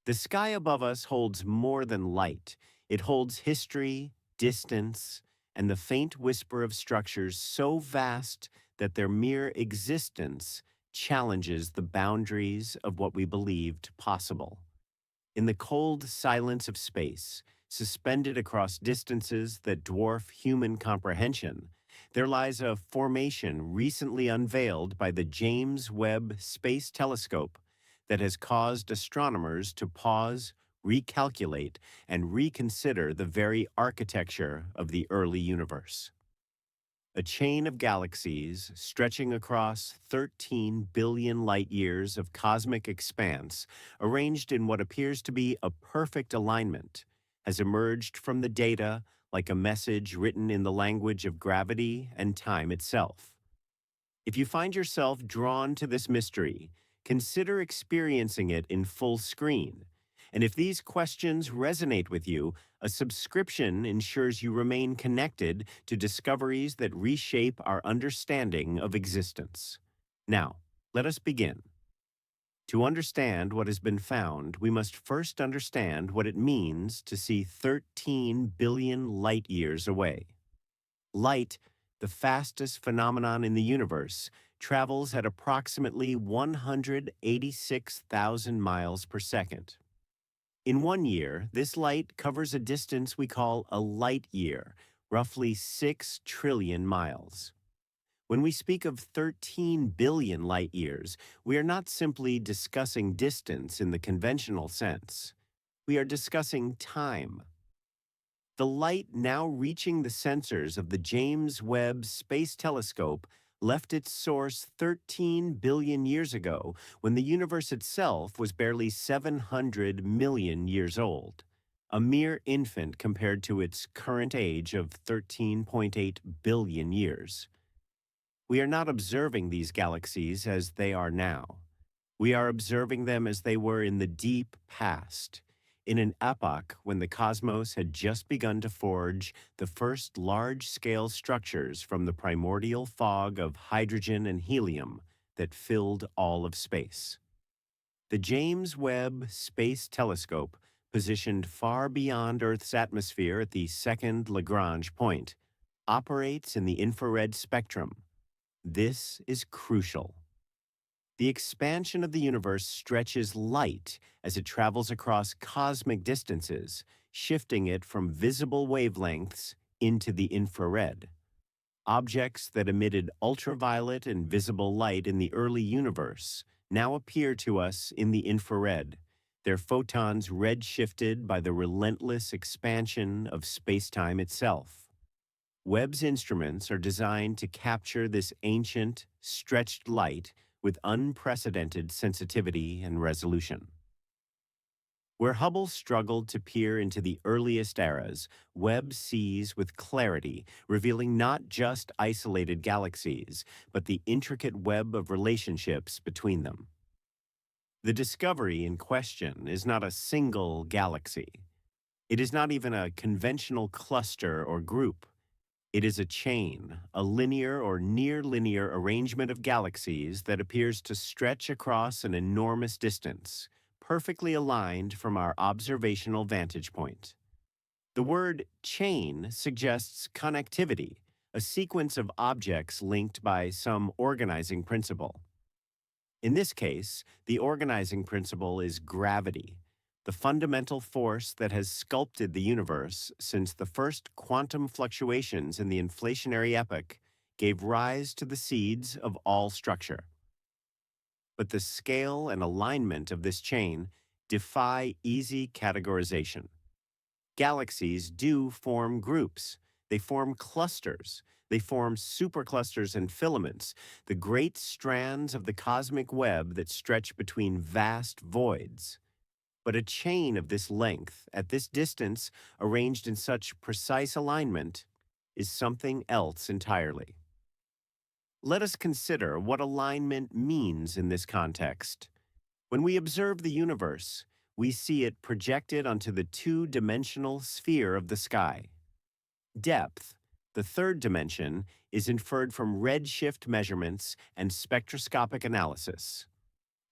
The sky above us holds more than light. It holds history, distance, and the faint whisper of structures so vast that their mere existence challenges the boundaries of what we believed possible. In the cold silence of space, suspended across distances that dwarf human comprehension, there lies a formation recently unveiled by the James Webb Space Telescope that has caused astronomers to pause, recalculate, and reconsider the very architecture of the early universe. A chain of galaxies stretching across 13 billion light years of cosmic expanse, arranged in what appears to be a perfect alignment, has emerged from the data like a message written in the language of gravity and time itself. If you find yourself drawn to this mystery, consider experiencing it in full screen. And if these questions resonate with you, a subscription ensures you remain connected to discoveries that reshape our understanding of existence. Now, let us begin. To understand what has been found, we must first understand what it means to see 13 billion light years away. Light, the fastest phenomenon in the universe, travels at approximately 186,000 miles per second. In 1 year, this light covers a distance we call a light year, roughly 6 trillion miles. When we speak of 13 billion light years, we are not simply discussing distance in the conventional sense. We are discussing time. The light now reaching the sensors of the James Webb Space Telescope left its source 13 billion years ago when the universe itself was barely 700 million years old, a mere infant compared to its current age of 13.8 billion years. We are not observing these galaxies as they are now. We are observing them as they were in the deep past, in an epoch when the cosmos had just begun to forge the first large-scale structures from the primordial fog of hydrogen and helium that filled all of space. The James Webb Space Telescope, positioned far beyond Earth's atmosphere at the second Lagrange point, operates in the infrared spectrum. This is crucial. The expansion of the universe stretches light as it travels across cosmic distances, shifting it from visible wavelengths into the infrared. Objects that emitted ultraviolet and visible light in the early universe now appear to us in the infrared, their photons redshifted by the relentless expansion of spacetime itself. Webb's instruments are designed to capture this ancient, stretched light with unprecedented sensitivity and resolution. Where Hubble struggled to peer into the earliest eras, Webb sees with clarity, revealing not just isolated galaxies, but the intricate web of relationships between them. The discovery in question is not a single galaxy. It is not even a conventional cluster or group. It is a chain, a linear or near-linear arrangement of galaxies that appears to stretch across an enormous distance, perfectly aligned from our observational vantage point. The word chain suggests connectivity, a sequence of objects linked by some organizing principle. In this case, the organizing principle is gravity, the fundamental force that has sculpted the universe since the first quantum fluctuations in the inflationary epoch gave rise to the seeds of all structure. But the scale and alignment of this chain defy easy categorization. Galaxies do form groups. They form clusters. They form superclusters and filaments, the great strands of the cosmic web that stretch between vast voids. But a chain of this length, at this distance, arranged in such precise alignment, is something else entirely. Let us consider what alignment means in this context. When we observe the universe, we see it projected onto the two-dimensional sphere of the sky. Depth, the third dimension, is inferred from redshift measurements and spectroscopic analysis.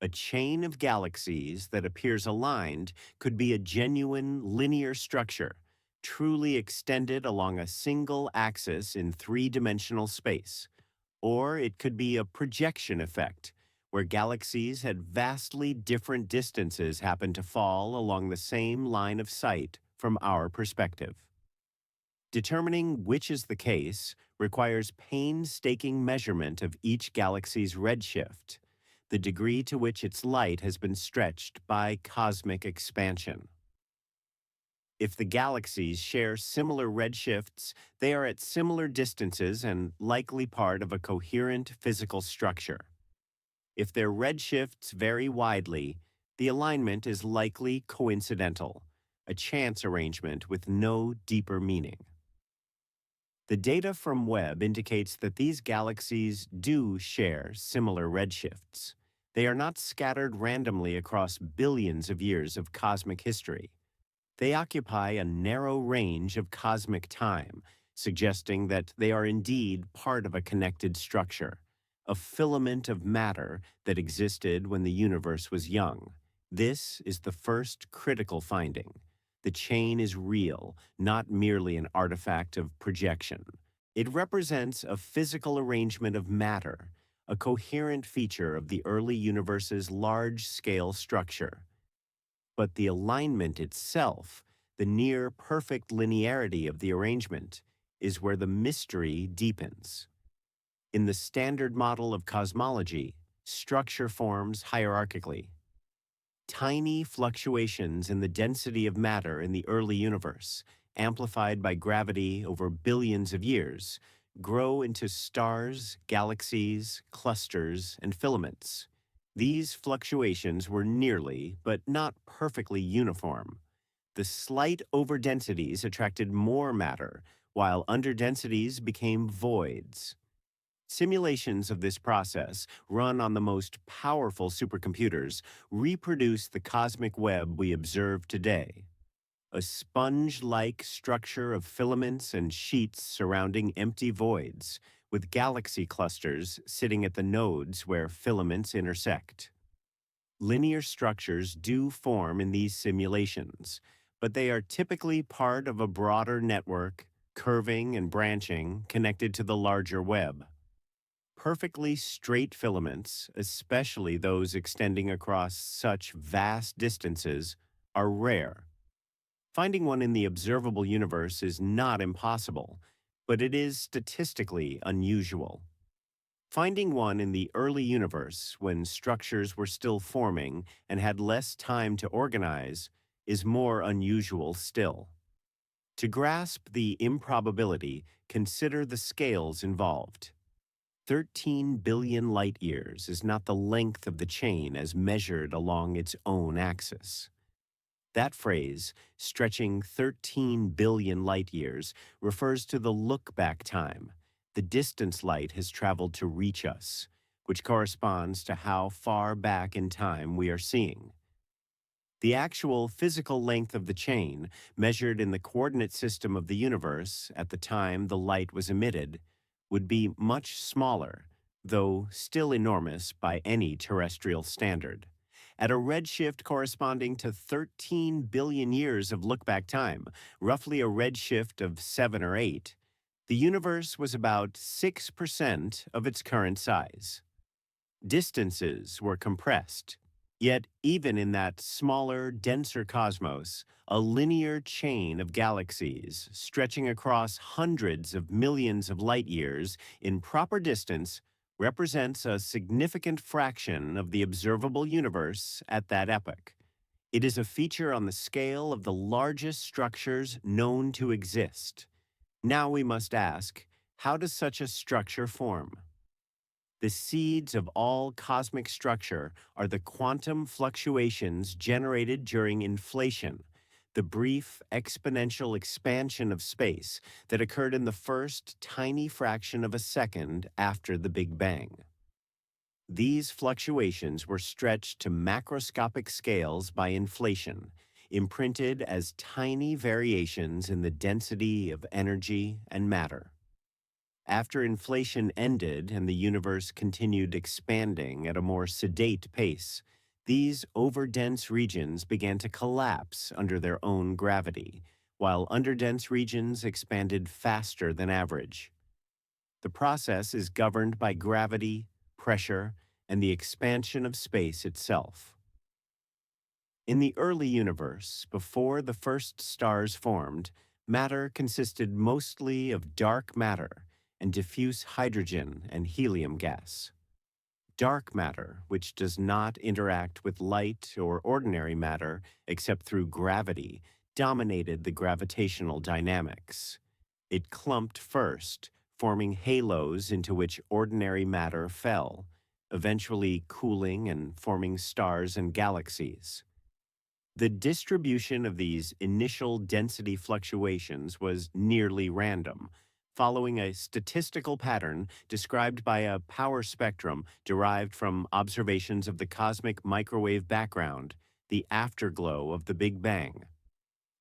A chain of galaxies that appears aligned could be a genuine linear structure, truly extended along a single axis in three-dimensional space. Or it could be a projection effect, where galaxies at vastly different distances happen to fall along the same line of sight from our perspective. Determining which is the case requires painstaking measurement of each galaxy's redshift, the degree to which its light has been stretched by cosmic expansion. If the galaxies share similar redshifts, they are at similar distances and likely part of a coherent physical structure. If their redshifts vary widely, the alignment is likely coincidental, a chance arrangement with no deeper meaning. The data from Webb indicates that these galaxies do share similar redshifts. They are not scattered randomly across billions of years of cosmic history. They occupy a narrow range of cosmic time, suggesting that they are indeed part of a connected structure, a filament of matter that existed when the universe was young. This is the first critical finding. The chain is real, not merely an artifact of projection. It represents a physical arrangement of matter, a coherent feature of the early universe's large-scale structure. But the alignment itself, the near-perfect linearity of the arrangement, is where the mystery deepens. In the standard model of cosmology, structure forms hierarchically. Tiny fluctuations in the density of matter in the early universe, amplified by gravity over billions of years, grow into stars, galaxies, clusters, and filaments. These fluctuations were nearly, but not perfectly uniform. The slight overdensities attracted more matter, while underdensities became voids. Simulations of this process, run on the most powerful supercomputers, reproduce the cosmic web we observe today. A sponge-like structure of filaments and sheets surrounding empty voids, with galaxy clusters sitting at the nodes where filaments intersect. Linear structures do form in these simulations, but they are typically part of a broader network, curving and branching, connected to the larger web. Perfectly straight filaments, especially those extending across such vast distances, are rare. Finding one in the observable universe is not impossible, but it is statistically unusual. Finding one in the early universe, when structures were still forming and had less time to organize, is more unusual still. To grasp the improbability, consider the scales involved. 13 billion light-years is not the length of the chain as measured along its own axis. That phrase, stretching 13 billion light-years, refers to the look-back time, the distance light has traveled to reach us, which corresponds to how far back in time we are seeing. The actual physical length of the chain, measured in the coordinate system of the universe at the time the light was emitted, would be much smaller, though still enormous by any terrestrial standard. At a redshift corresponding to 13 billion years of look-back time, roughly a redshift of 7 or 8, the universe was about 6% of its current size. Distances were compressed. Yet, even in that smaller, denser cosmos, a linear chain of galaxies stretching across hundreds of millions of light-years in proper distance represents a significant fraction of the observable universe at that epoch. It is a feature on the scale of the largest structures known to exist. Now we must ask, how does such a structure form? The seeds of all cosmic structure are the quantum fluctuations generated during inflation, the brief exponential expansion of space that occurred in the first tiny fraction of a second after the Big Bang. These fluctuations were stretched to macroscopic scales by inflation, imprinted as tiny variations in the density of energy and matter. After inflation ended and the universe continued expanding at a more sedate pace, these overdense regions began to collapse under their own gravity, while underdense regions expanded faster than average. The process is governed by gravity, pressure, and the expansion of space itself. In the early universe, before the first stars formed, matter consisted mostly of dark matter and diffuse hydrogen and helium gas. Dark matter, which does not interact with light or ordinary matter except through gravity, dominated the gravitational dynamics. It clumped first, forming halos into which ordinary matter fell, eventually cooling and forming stars and galaxies. The distribution of these initial density fluctuations was nearly random, following a statistical pattern described by a power spectrum derived from observations of the cosmic microwave background, the afterglow of the Big Bang.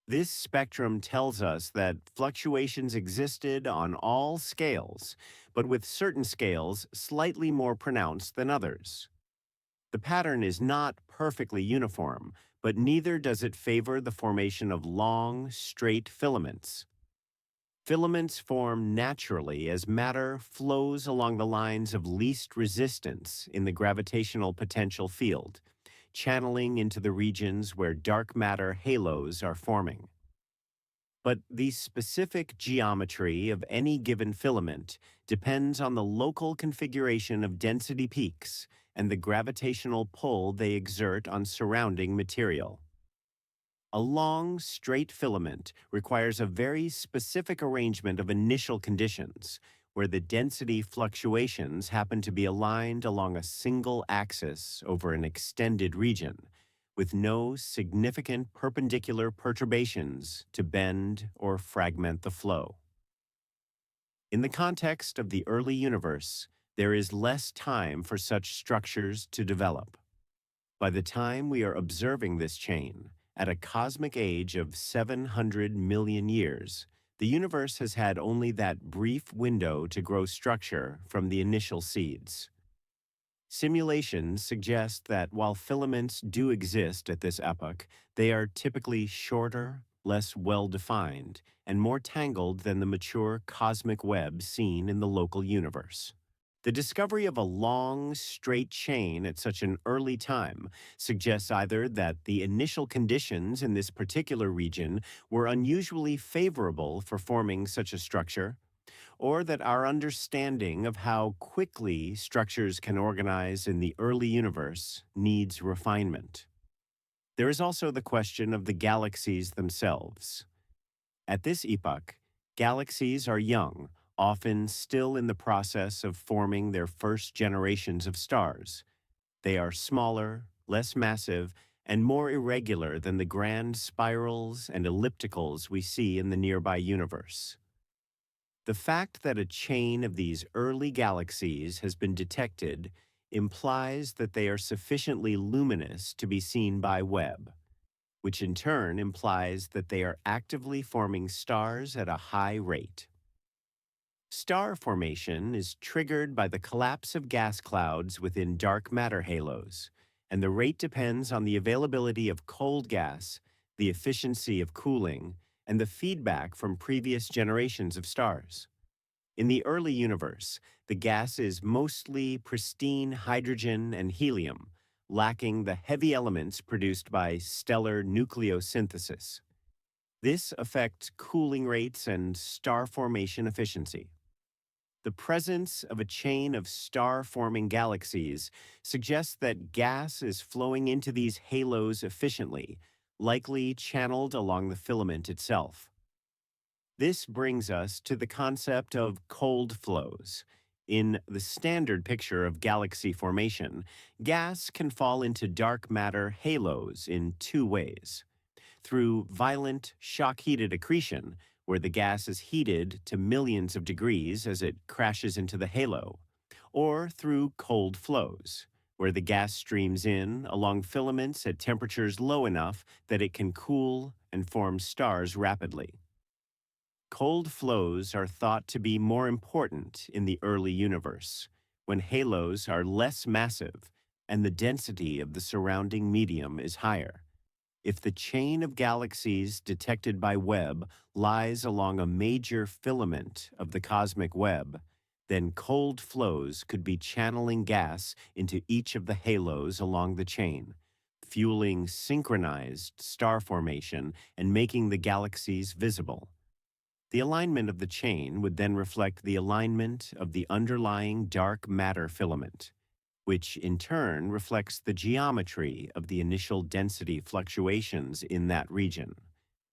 This spectrum tells us that fluctuations existed on all scales, but with certain scales slightly more pronounced than others. The pattern is not perfectly uniform, but neither does it favor the formation of long, straight filaments. Filaments form naturally as matter flows along the lines of least resistance in the gravitational potential field, channeling into the regions where dark matter halos are forming. But the specific geometry of any given filament depends on the local configuration of density peaks and the gravitational pull they exert on surrounding material. A long, straight filament requires a very specific arrangement of initial conditions, where the density fluctuations happen to be aligned along a single axis over an extended region, with no significant perpendicular perturbations to bend or fragment the flow. In the context of the early universe, there is less time for such structures to develop. By the time we are observing this chain, at a cosmic age of 700 million years, the universe has had only that brief window to grow structure from the initial seeds. Simulations suggest that while filaments do exist at this epoch, they are typically shorter, less well-defined, and more tangled than the mature cosmic web seen in the local universe. The discovery of a long, straight chain at such an early time suggests either that the initial conditions in this particular region were unusually favorable for forming such a structure, or that our understanding of how quickly structures can organize in the early universe needs refinement. There is also the question of the galaxies themselves. At this epoch, galaxies are young, often still in the process of forming their first generations of stars. They are smaller, less massive, and more irregular than the grand spirals and ellipticals we see in the nearby universe. The fact that a chain of these early galaxies has been detected implies that they are sufficiently luminous to be seen by Webb, which in turn implies that they are actively forming stars at a high rate. Star formation is triggered by the collapse of gas clouds within dark matter halos, and the rate depends on the availability of cold gas, the efficiency of cooling, and the feedback from previous generations of stars. In the early universe, the gas is mostly pristine hydrogen and helium, lacking the heavy elements produced by stellar nucleosynthesis. This affects cooling rates and star formation efficiency. The presence of a chain of star-forming galaxies suggests that gas is flowing into these halos efficiently, likely channeled along the filament itself. This brings us to the concept of cold flows. In the standard picture of galaxy formation, gas can fall into dark matter halos in two ways: through violent shock-heated accretion, where the gas is heated to millions of degrees as it crashes into the halo, or through cold flows, where the gas streams in along filaments at temperatures low enough that it can cool and form stars rapidly. Cold flows are thought to be more important in the early universe, when halos are less massive and the density of the surrounding medium is higher. If the chain of galaxies detected by Webb lies along a major filament of the cosmic web, then cold flows could be channeling gas into each of the halos along the chain, fueling synchronized star formation and making the galaxies visible. The alignment of the chain would then reflect the alignment of the underlying dark matter filament, which in turn reflects the geometry of the initial density fluctuations in that region.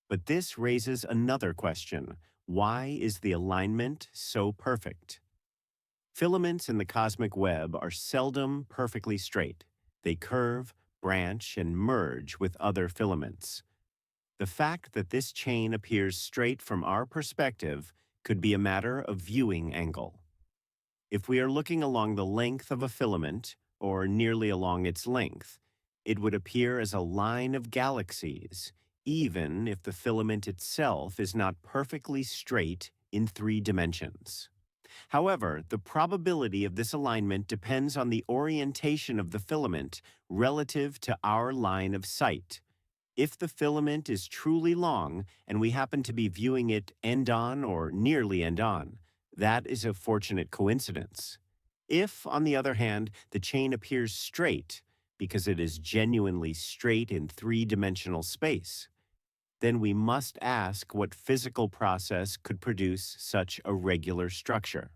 But this raises another question. Why is the alignment so perfect? Filaments in the cosmic web are seldom perfectly straight. They curve, branch, and merge with other filaments. The fact that this chain appears straight from our perspective could be a matter of viewing angle. If we are looking along the length of a filament, or nearly along its length, it would appear as a line of galaxies, even if the filament itself is not perfectly straight in 3 dimensions. However, the probability of this alignment depends on the orientation of the filament relative to our line of sight. If the filament is truly long and we happen to be viewing it end-on or nearly end-on, that is a fortunate coincidence. If, on the other hand, the chain appears straight because it is genuinely straight in 3 dimensional space, then we must ask what physical process could produce such a regular structure.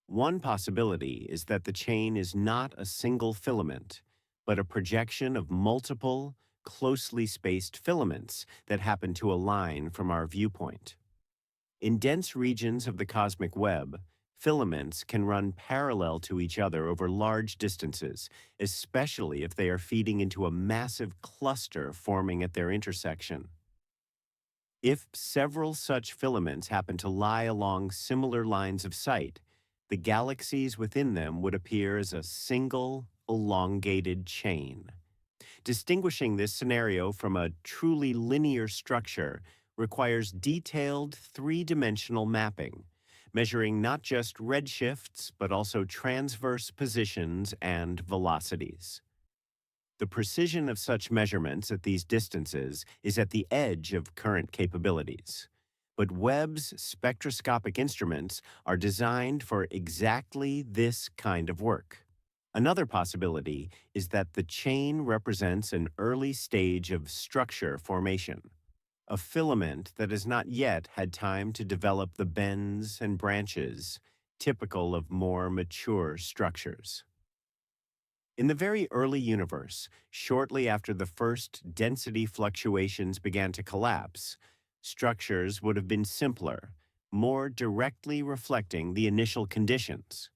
One possibility is that the chain is not a single filament, but a projection of multiple, closely spaced filaments that happen to align from our viewpoint. In dense regions of the cosmic web, filaments can run parallel to each other over large distances, especially if they are feeding into a massive cluster forming at their intersection. If several such filaments happen to lie along similar lines of sight, the galaxies within them would appear as a single, elongated chain. Distinguishing this scenario from a truly linear structure requires detailed 3 dimensional mapping, measuring not just redshifts but also transverse positions and velocities. The precision of such measurements at these distances is at the edge of current capabilities. But Webb's spectroscopic instruments are designed for exactly this kind of work. Another possibility is that the chain represents an early stage of structure formation, a filament that has not yet had time to develop the bends and branches typical of more mature structures. In the very early universe, shortly after the first density fluctuations began to collapse, structures would have been simpler, more directly reflecting the initial conditions.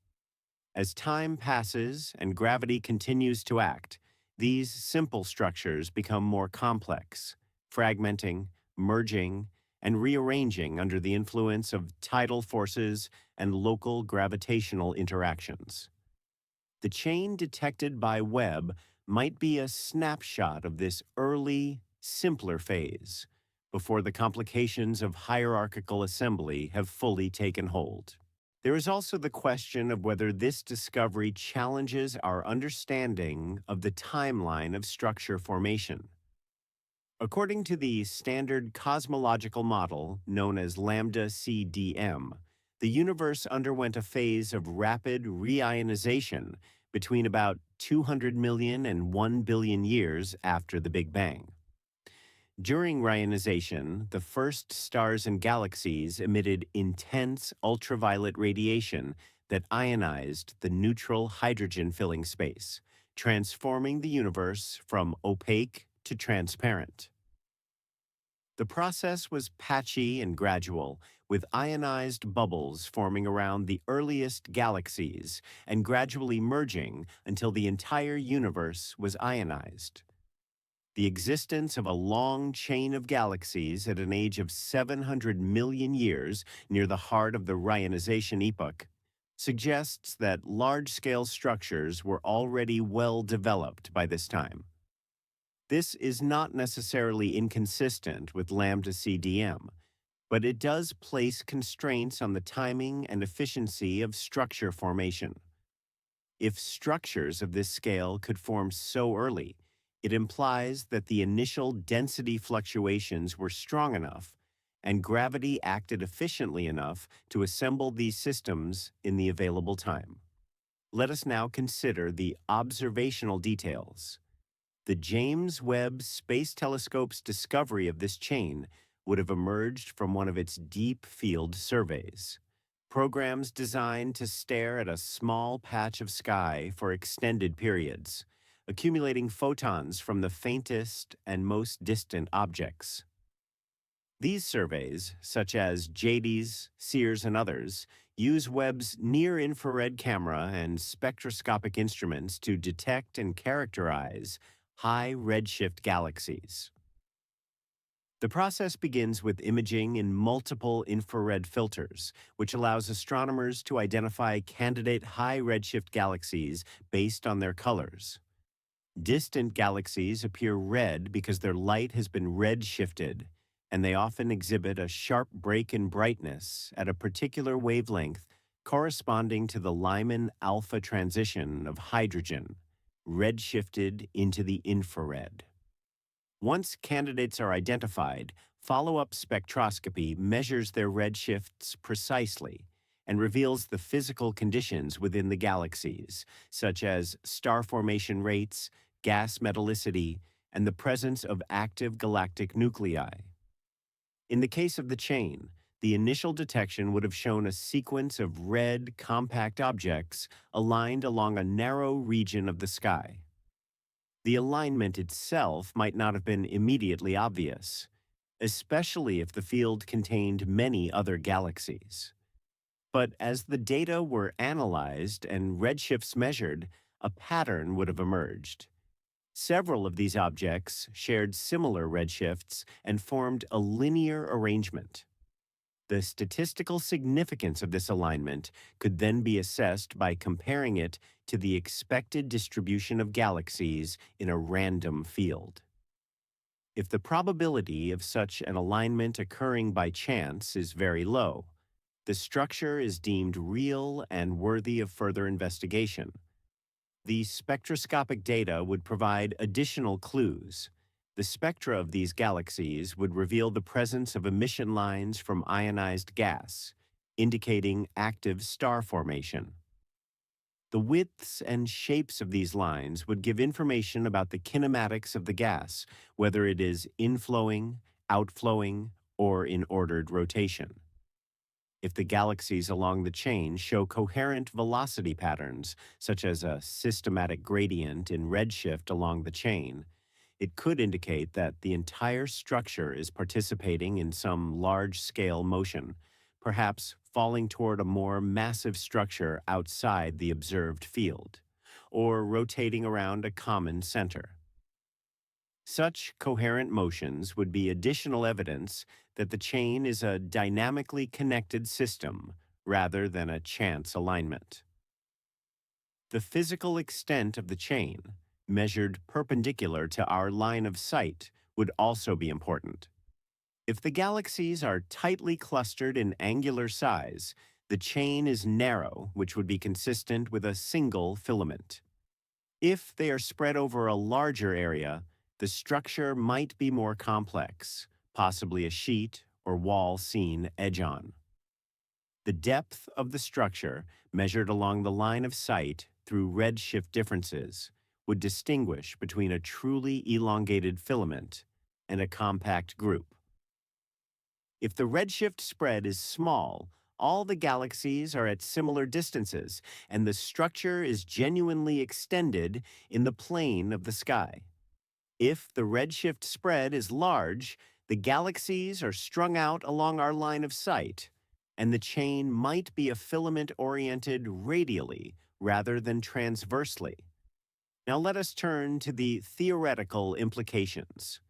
As time passes and gravity continues to act, these simple structures become more complex, fragmenting, merging, and rearranging under the influence of tidal forces and local gravitational interactions. The chain detected by Webb might be a snapshot of this early, simpler phase, before the complications of hierarchical assembly have fully taken hold. There is also the question of whether this discovery challenges our understanding of the timeline of structure formation. According to the standard cosmological model known as lambda CDM, the universe underwent a phase of rapid reionization between about 200 million and 1 billion years after the Big Bang. During reionization, the first stars and galaxies emitted intense ultraviolet radiation that ionized the neutral hydrogen-filling space, transforming the universe from opaque to transparent. The process was patchy and gradual, with ionized bubbles forming around the earliest galaxies and gradually merging until the entire universe was ionized. The existence of a long chain of galaxies at an age of 700 million years near the heart of the reionization epoch suggests that large-scale structures were already well developed by this time. This is not necessarily inconsistent with lambda CDM, but it does place constraints on the timing and efficiency of structure formation. If structures of this scale could form so early, it implies that the initial density fluctuations were strong enough and gravity acted efficiently enough to assemble these systems in the available time. Let us now consider the observational details. The James Webb Space Telescope's discovery of this chain would have emerged from one of its deep field surveys. Programs designed to stare at a small patch of sky for extended periods, accumulating photons from the faintest and most distant objects. These surveys, such as JADI's, SEER's, and others, use Webb's near-infrared camera and spectroscopic instruments to detect and characterize high redshift galaxies. The process begins with imaging in multiple infrared filters, which allows astronomers to identify candidate high redshift galaxies based on their colors. Distant galaxies appear red because their light has been redshifted, and they often exhibit a sharp break in brightness at a particular wavelength corresponding to the Lyman alpha transition of hydrogen, redshifted into the infrared. Once candidates are identified, follow-up spectroscopy measures their redshifts precisely and reveals the physical conditions within the galaxies, such as star formation rates, gas metallicity, and the presence of active galactic nuclei. In the case of the chain, the initial detection would have shown a sequence of red, compact objects aligned along a narrow region of the sky. The alignment itself might not have been immediately obvious, especially if the field contained many other galaxies. But as the data were analyzed and redshifts measured, a pattern would have emerged. Several of these objects shared similar redshifts and formed a linear arrangement. The statistical significance of this alignment could then be assessed by comparing it to the expected distribution of galaxies in a random field. If the probability of such an alignment occurring by chance is very low, the structure is deemed real and worthy of further investigation. The spectroscopic data would provide additional clues. The spectra of these galaxies would reveal the presence of emission lines from ionized gas, indicating active star formation. The widths and shapes of these lines would give information about the kinematics of the gas, whether it is inflowing, outflowing, or in ordered rotation. If the galaxies along the chain show coherent velocity patterns, such as a systematic gradient in redshift along the chain, it could indicate that the entire structure is participating in some large-scale motion, perhaps falling toward a more massive structure outside the observed field, or rotating around a common center. Such coherent motions would be additional evidence that the chain is a dynamically connected system rather than a chance alignment. The physical extent of the chain, measured perpendicular to our line of sight, would also be important. If the galaxies are tightly clustered in angular size, the chain is narrow, which would be consistent with a single filament. If they are spread over a larger area, the structure might be more complex, possibly a sheet or wall seen edge-on. The depth of the structure, measured along the line of sight through redshift differences, would distinguish between a truly elongated filament and a compact group. If the redshift spread is small, all the galaxies are at similar distances, and the structure is genuinely extended in the plane of the sky. If the redshift spread is large, the galaxies are strung out along our line of sight, and the chain might be a filament oriented radially rather than transversely. Now let us turn to the theoretical implications.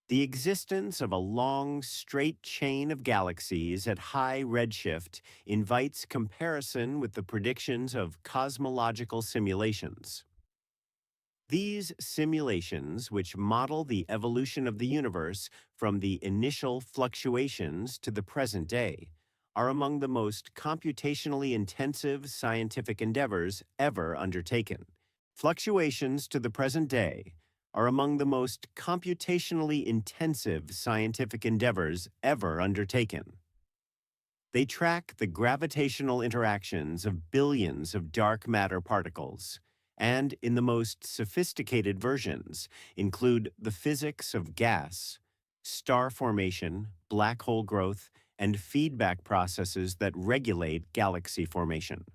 The existence of a long, straight chain of galaxies at high redshift invites comparison with the predictions of cosmological simulations. These simulations, which model the evolution of the universe from the initial fluctuations to the present day, are among the most computationally intensive scientific endeavors ever undertaken. Fluctuations to the present day are among the most computationally intensive scientific endeavors ever undertaken. They track the gravitational interactions of billions of dark matter particles, and in the most sophisticated versions include the physics of gas, star formation, black hole growth, and feedback processes that regulate galaxy formation.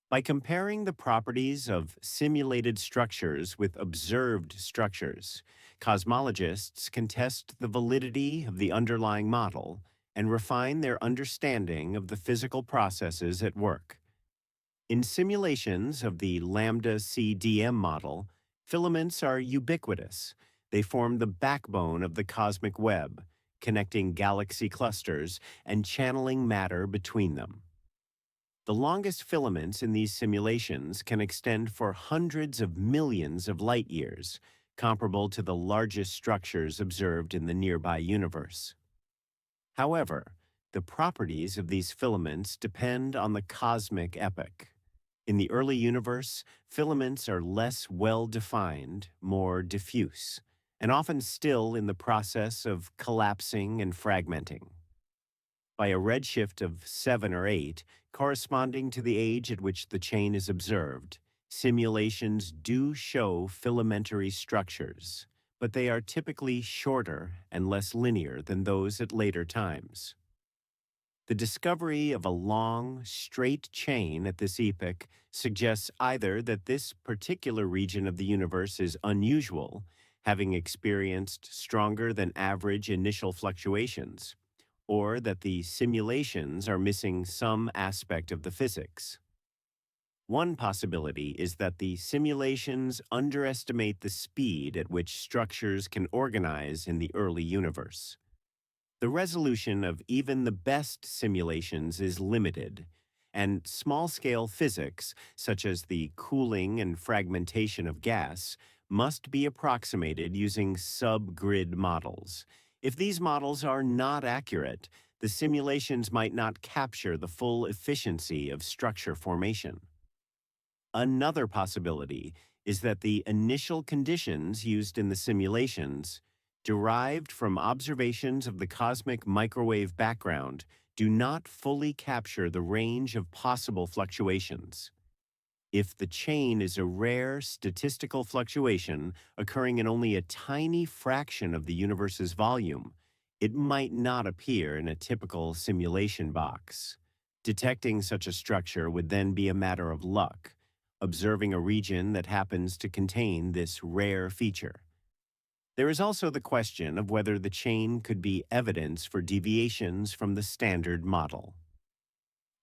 By comparing the properties of simulated structures with observed structures, cosmologists can test the validity of the underlying model and refine their understanding of the physical processes at work. In simulations of the lambda CDM model, filaments are ubiquitous. They form the backbone of the cosmic web, connecting galaxy clusters and channeling matter between them. The longest filaments in these simulations can extend for hundreds of millions of light years, comparable to the largest structures observed in the nearby universe. However, the properties of these filaments depend on the cosmic epoch. In the early universe, filaments are less well-defined, more diffuse, and often still in the process of collapsing and fragmenting. By a redshift of 7 or 8, corresponding to the age at which the chain is observed, simulations do show filamentary structures, but they are typically shorter and less linear than those at later times. The discovery of a long, straight chain at this epoch suggests either that this particular region of the universe is unusual, having experienced stronger than average initial fluctuations, or that the simulations are missing some aspect of the physics. One possibility is that the simulations underestimate the speed at which structures can organize in the early universe. The resolution of even the best simulations is limited, and small-scale physics, such as the cooling and fragmentation of gas, must be approximated using subgrid models. If these models are not accurate, the simulations might not capture the full efficiency of structure formation. Another possibility is that the initial conditions used in the simulations, derived from observations of the cosmic microwave background, do not fully capture the range of possible fluctuations. If the chain is a rare statistical fluctuation occurring in only a tiny fraction of the universe's volume, it might not appear in a typical simulation box. Detecting such a structure would then be a matter of luck, observing a region that happens to contain this rare feature. There is also the question of whether the chain could be evidence for deviations from the standard model.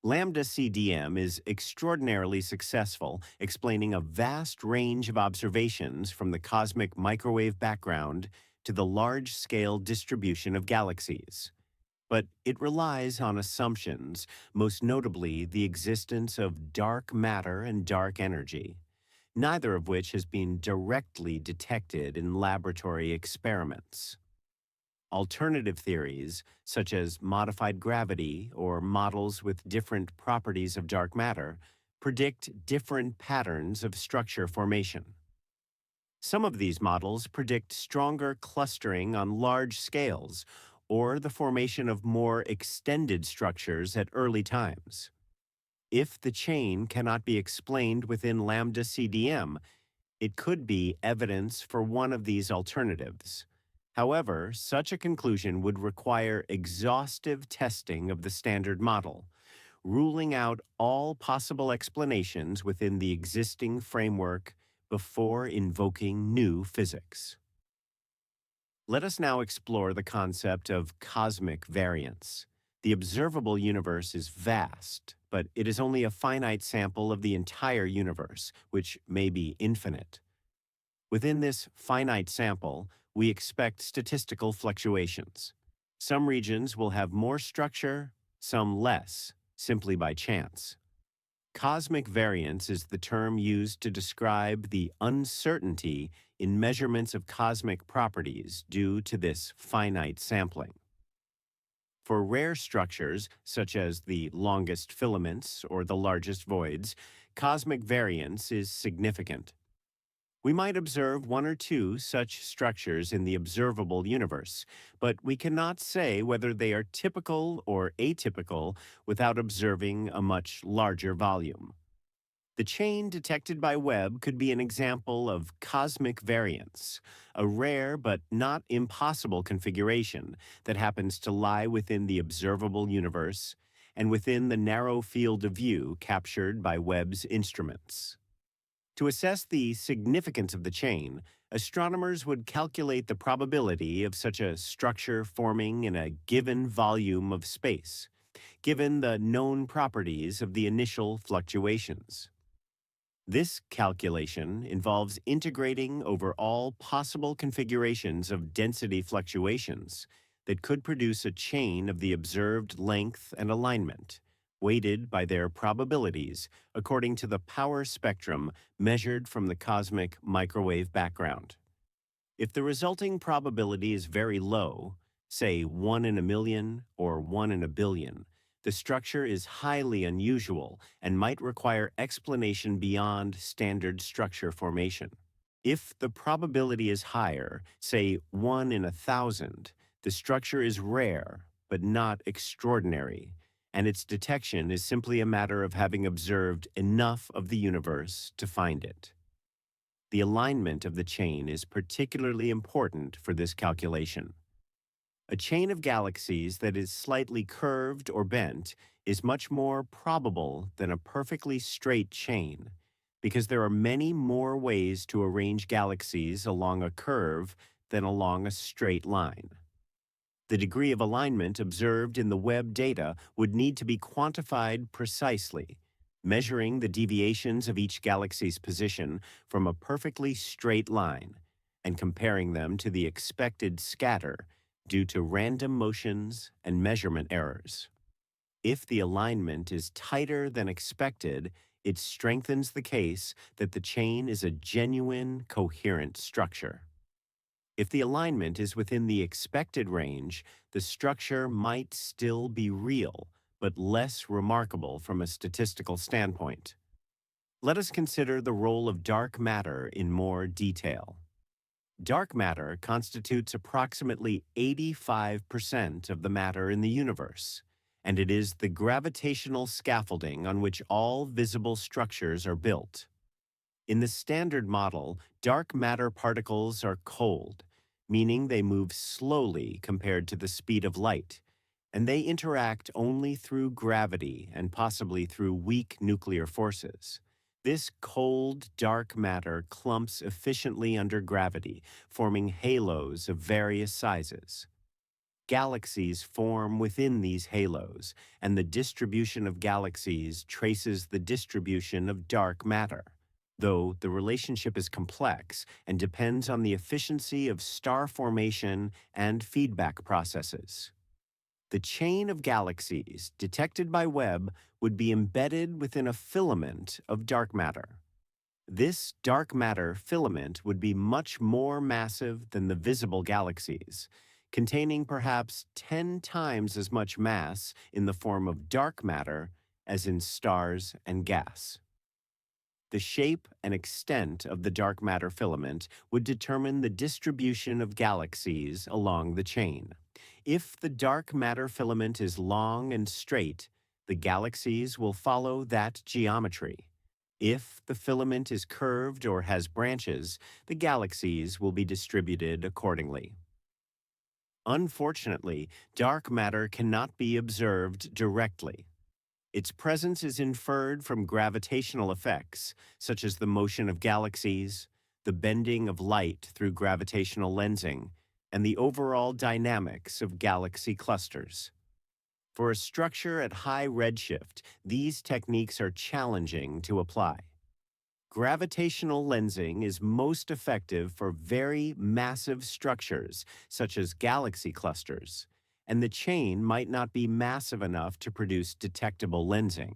Lambda CDM is extraordinarily successful, explaining a vast range of observations from the cosmic microwave background to the large-scale distribution of galaxies. But it relies on assumptions, most notably the existence of dark matter and dark energy, neither of which has been directly detected in laboratory experiments. Alternative theories, such as modified gravity or models with different properties of dark matter, predict different patterns of structure formation. Some of these models predict stronger clustering on large scales or the formation of more extended structures at early times. If the chain cannot be explained within lambda CDM, it could be evidence for one of these alternatives. However, such a conclusion would require exhaustive testing of the standard model, ruling out all possible explanations within the existing framework before invoking new physics. Let us now explore the concept of cosmic variance. The observable universe is vast, but it is only a finite sample of the entire universe, which may be infinite. Within this finite sample, we expect statistical fluctuations. Some regions will have more structure, some less, simply by chance. Cosmic variance is the term used to describe the uncertainty in measurements of cosmic properties due to this finite sampling. For rare structures, such as the longest filaments or the largest voids, cosmic variance is significant. We might observe one or two such structures in the observable universe, but we cannot say whether they are typical or atypical without observing a much larger volume. The chain detected by Webb could be an example of cosmic variance, a rare but not impossible configuration that happens to lie within the observable universe and within the narrow field of view captured by Webb's instruments. To assess the significance of the chain, astronomers would calculate the probability of such a structure forming in a given volume of space, given the known properties of the initial fluctuations. This calculation involves integrating over all possible configurations of density fluctuations that could produce a chain of the observed length and alignment, weighted by their probabilities according to the power spectrum measured from the cosmic microwave background. If the resulting probability is very low, say 1 in a million or 1 in a billion, the structure is highly unusual and might require explanation beyond standard structure formation. If the probability is higher, say 1 in 1,000, the structure is rare but not extraordinary, and its detection is simply a matter of having observed enough of the universe to find it. The alignment of the chain is particularly important for this calculation. A chain of galaxies that is slightly curved or bent is much more probable than a perfectly straight chain, because there are many more ways to arrange galaxies along a curve than along a straight line. The degree of alignment observed in the Webb data would need to be quantified precisely, measuring the deviations of each galaxy's position from a perfectly straight line and comparing them to the expected scatter due to random motions and measurement errors. If the alignment is tighter than expected, it strengthens the case that the chain is a genuine, coherent structure. If the alignment is within the expected range, the structure might still be real, but less remarkable from a statistical standpoint. Let us consider the role of dark matter in more detail. Dark matter constitutes approximately 85% of the matter in the universe, and it is the gravitational scaffolding on which all visible structures are built. In the standard model, dark matter particles are cold, meaning they move slowly compared to the speed of light, and they interact only through gravity and possibly through weak nuclear forces. This cold, dark matter clumps efficiently under gravity, forming halos of various sizes. Galaxies form within these halos, and the distribution of galaxies traces the distribution of dark matter, though the relationship is complex and depends on the efficiency of star formation and feedback processes. The chain of galaxies detected by Webb would be embedded within a filament of dark matter. This dark matter filament would be much more massive than the visible galaxies, containing perhaps 10 times as much mass in the form of dark matter as in stars and gas. The shape and extent of the dark matter filament would determine the distribution of galaxies along the chain. If the dark matter filament is long and straight, the galaxies will follow that geometry. If the filament is curved or has branches, the galaxies will be distributed accordingly. Unfortunately, dark matter cannot be observed directly. Its presence is inferred from gravitational effects, such as the motion of galaxies, the bending of light through gravitational lensing, and the overall dynamics of galaxy clusters. For a structure at high redshift, these techniques are challenging to apply. Gravitational lensing is most effective for very massive structures, such as galaxy clusters, and the chain might not be massive enough to produce detectable lensing.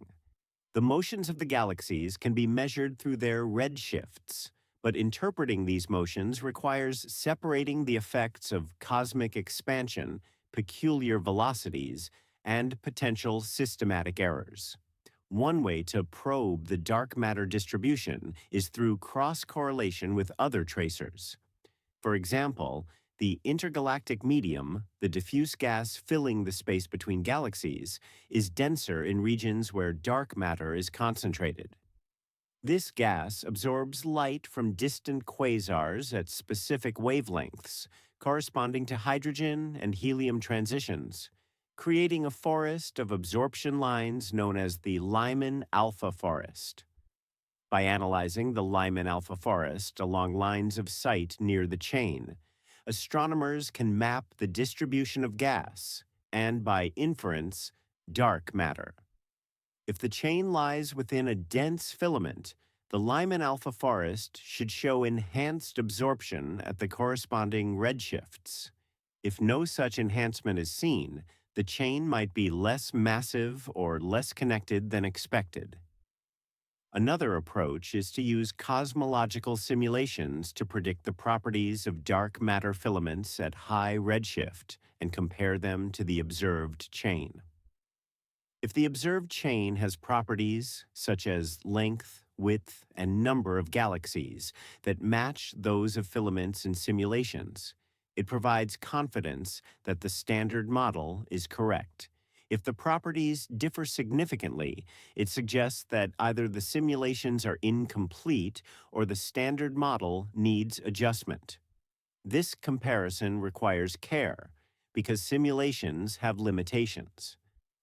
The motions of the galaxies can be measured through their redshifts, but interpreting these motions requires separating the effects of cosmic expansion, peculiar velocities, and potential systematic errors. One way to probe the dark matter distribution is through cross-correlation with other tracers. For example, the intergalactic medium, the diffuse gas filling the space between galaxies, is denser in regions where dark matter is concentrated. This gas absorbs light from distant quasars at specific wavelengths, corresponding to hydrogen and helium transitions, creating a forest of absorption lines known as the Lyman alpha forest. By analyzing the Lyman alpha forest along lines of sight near the chain, astronomers can map the distribution of gas and, by inference, dark matter. If the chain lies within a dense filament, the Lyman alpha forest should show enhanced absorption at the corresponding redshifts. If no such enhancement is seen, the chain might be less massive or less connected than expected. Another approach is to use cosmological simulations to predict the properties of dark matter filaments at high redshift and compare them to the observed chain. If the observed chain has properties such as length, width, and number of galaxies that match those of filaments in simulations, it provides confidence that the standard model is correct. If the properties differ significantly, it suggests that either the simulations are incomplete or the standard model needs adjustment. This comparison requires care because simulations have limitations.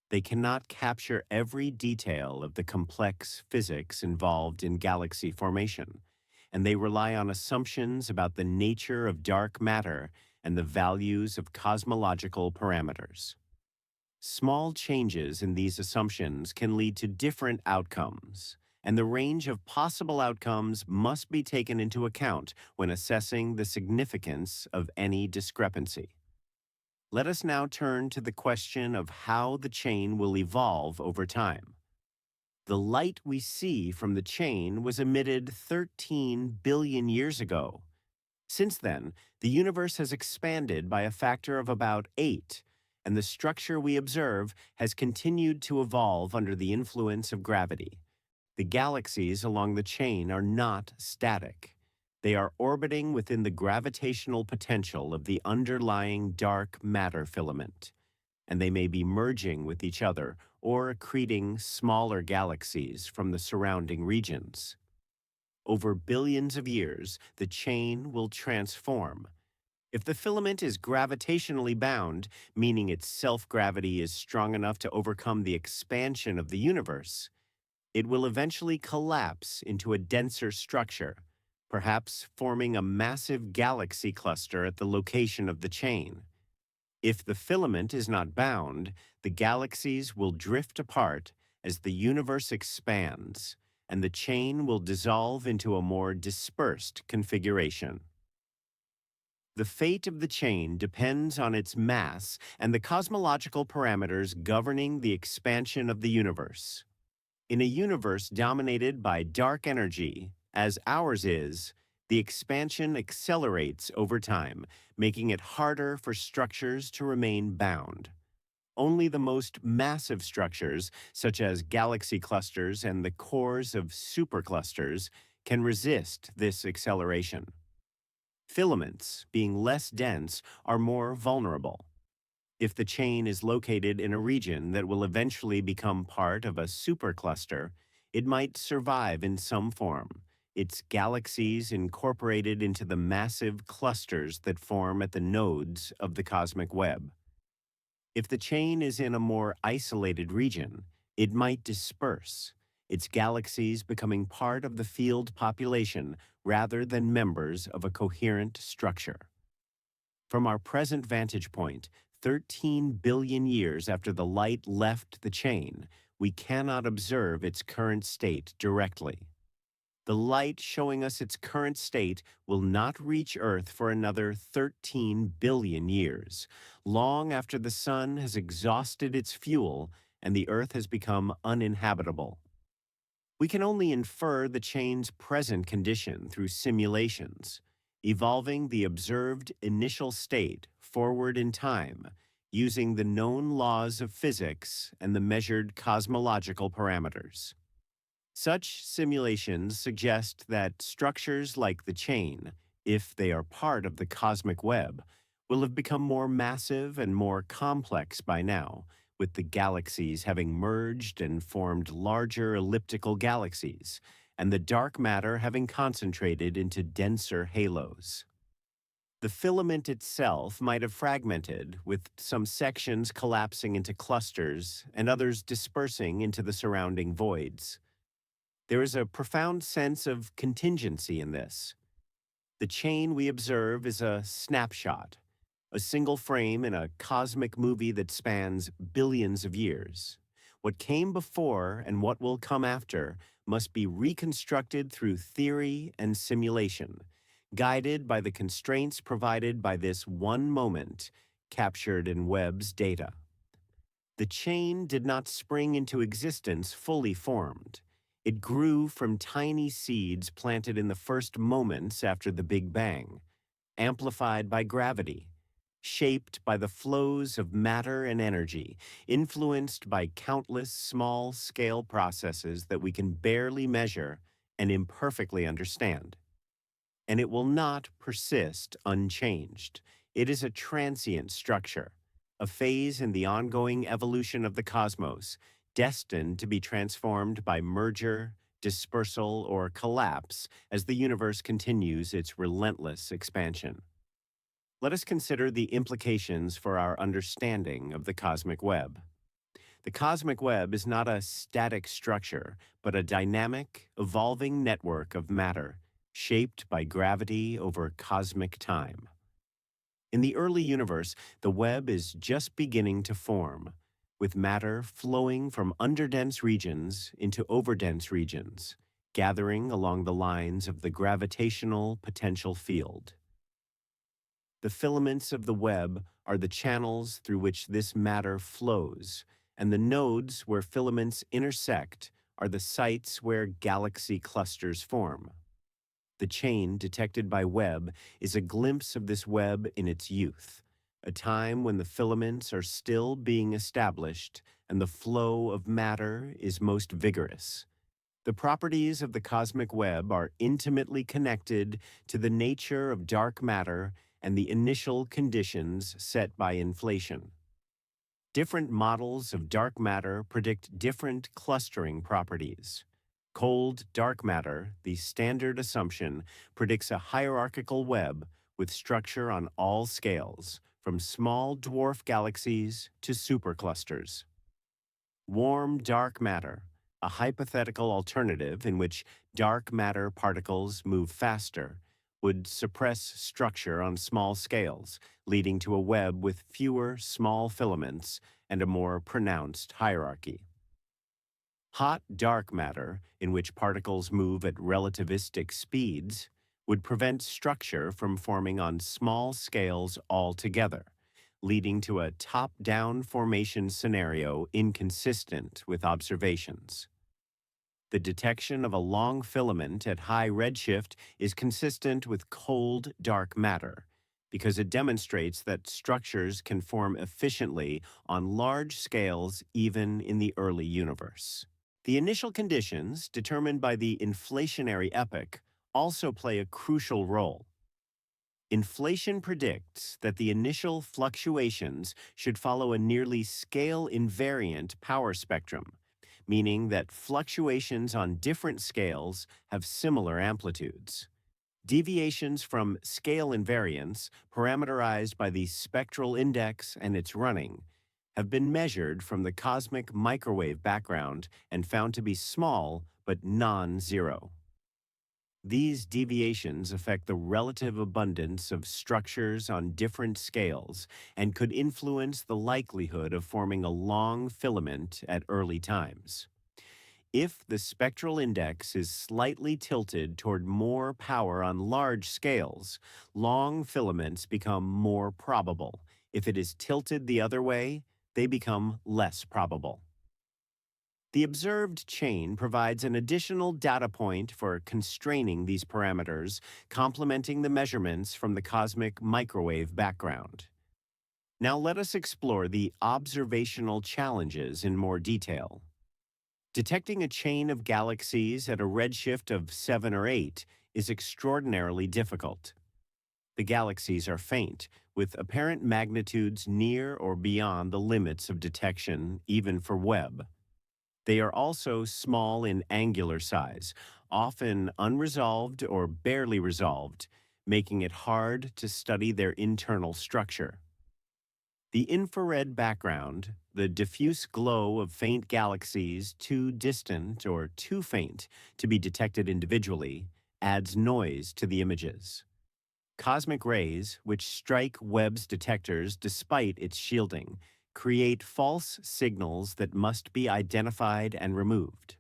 They cannot capture every detail of the complex physics involved in galaxy formation, and they rely on assumptions about the nature of dark matter and the values of cosmological parameters. Small changes in these assumptions can lead to different outcomes, and the range of possible outcomes must be taken into account when assessing the significance of any discrepancy. Let us now turn to the question of how the chain will evolve over time. The light we see from the chain was emitted 13 billion years ago. Since then, the universe has expanded by a factor of about 8, and the structure we observe has continued to evolve under the influence of gravity. The galaxies along the chain are not static. They are orbiting within the gravitational potential of the underlying dark matter filament, and they may be merging with each other or accreting smaller galaxies from the surrounding regions. Over billions of years, the chain will transform. If the filament is gravitationally bound, meaning its self-gravity is strong enough to overcome the expansion of the universe, it will eventually collapse into a denser structure, perhaps forming a massive galaxy cluster at the location of the chain. If the filament is not bound, the galaxies will drift apart as the universe expands, and the chain will dissolve into a more dispersed configuration. The fate of the chain depends on its mass and the cosmological parameters governing the expansion of the universe. In a universe dominated by dark energy, as ours is, the expansion accelerates over time, making it harder for structures to remain bound. Only the most massive structures, such as galaxy clusters and the cores of superclusters, can resist this acceleration. Filaments, being less dense, are more vulnerable. If the chain is located in a region that will eventually become part of a supercluster, it might survive in some form, its galaxies incorporated into the massive clusters that form at the nodes of the cosmic web. If the chain is in a more isolated region, it might disperse, its galaxies becoming part of the field population rather than members of a coherent structure. From our present vantage point, 13 billion years after the light left the chain, we cannot observe its current state directly. The light showing us its current state will not reach Earth for another 13 billion years, long after the sun has exhausted its fuel and the Earth has become uninhabitable. We can only infer the chain's present condition through simulations, evolving the observed initial state forward in time using the known laws of physics and the measured cosmological parameters. Such simulations suggest that structures like the chain, if they are part of the cosmic web, will have become more massive and more complex by now, with the galaxies having merged and formed larger elliptical galaxies, and the dark matter having concentrated into denser halos. The filament itself might have fragmented, with some sections collapsing into clusters and others dispersing into the surrounding voids. There is a profound sense of contingency in this. The chain we observe is a snapshot, a single frame in a cosmic movie that spans billions of years. What came before and what will come after must be reconstructed through theory and simulation, guided by the constraints provided by this one moment captured in Webb's data. The chain did not spring into existence fully formed. It grew from tiny seeds planted in the first moments after the Big Bang, amplified by gravity, shaped by the flows of matter and energy, influenced by countless small-scale processes that we can barely measure and imperfectly understand. And it will not persist unchanged. It is a transient structure, a phase in the ongoing evolution of the cosmos, destined to be transformed by merger, dispersal, or collapse as the universe continues its relentless expansion. Let us consider the implications for our understanding of the cosmic web. The cosmic web is not a static structure, but a dynamic, evolving network of matter, shaped by gravity over cosmic time. In the early universe, the web is just beginning to form, with matter flowing from underdense regions into overdense regions, gathering along the lines of the gravitational potential field. The filaments of the web are the channels through which this matter flows, and the nodes where filaments intersect are the sites where galaxy clusters form. The chain detected by Webb is a glimpse of this web in its youth, a time when the filaments are still being established and the flow of matter is most vigorous. The properties of the cosmic web are intimately connected to the nature of dark matter and the initial conditions set by inflation. Different models of dark matter predict different clustering properties. Cold dark matter, the standard assumption, predicts a hierarchical web with structure on all scales, from small dwarf galaxies to superclusters. Warm dark matter, a hypothetical alternative in which dark matter particles move faster, would suppress structure on small scales, leading to a web with fewer small filaments and a more pronounced hierarchy. Hot dark matter, in which particles move at relativistic speeds, would prevent structure from forming on small scales altogether, leading to a top-down formation scenario inconsistent with observations. The detection of a long filament at high redshift is consistent with cold dark matter because it demonstrates that structures can form efficiently on large scales even in the early universe. The initial conditions, determined by the inflationary epoch, also play a crucial role. Inflation predicts that the initial fluctuations should follow a nearly scale-invariant power spectrum, meaning that fluctuations on different scales have similar amplitudes. Deviations from scale invariance, parameterized by the spectral index and its running, have been measured from the cosmic microwave background and found to be small but non-zero. These deviations affect the relative abundance of structures on different scales and could influence the likelihood of forming a long filament at early times. If the spectral index is slightly tilted toward more power on large scales, long filaments become more probable. If it is tilted the other way, they become less probable. The observed chain provides an additional data point for constraining these parameters, complementing the measurements from the cosmic microwave background. Now let us explore the observational challenges in more detail. Detecting a chain of galaxies at a redshift of 7 or 8 is extraordinarily difficult. The galaxies are faint, with apparent magnitudes near or beyond the limits of detection, even for Webb. They are also small in angular size, often unresolved or barely resolved, making it hard to study their internal structure. The infrared background, the diffuse glow of faint galaxies too distant or too faint to be detected individually, adds noise to the images. Cosmic rays, which strike Webb's detectors despite its shielding, create false signals that must be identified and removed.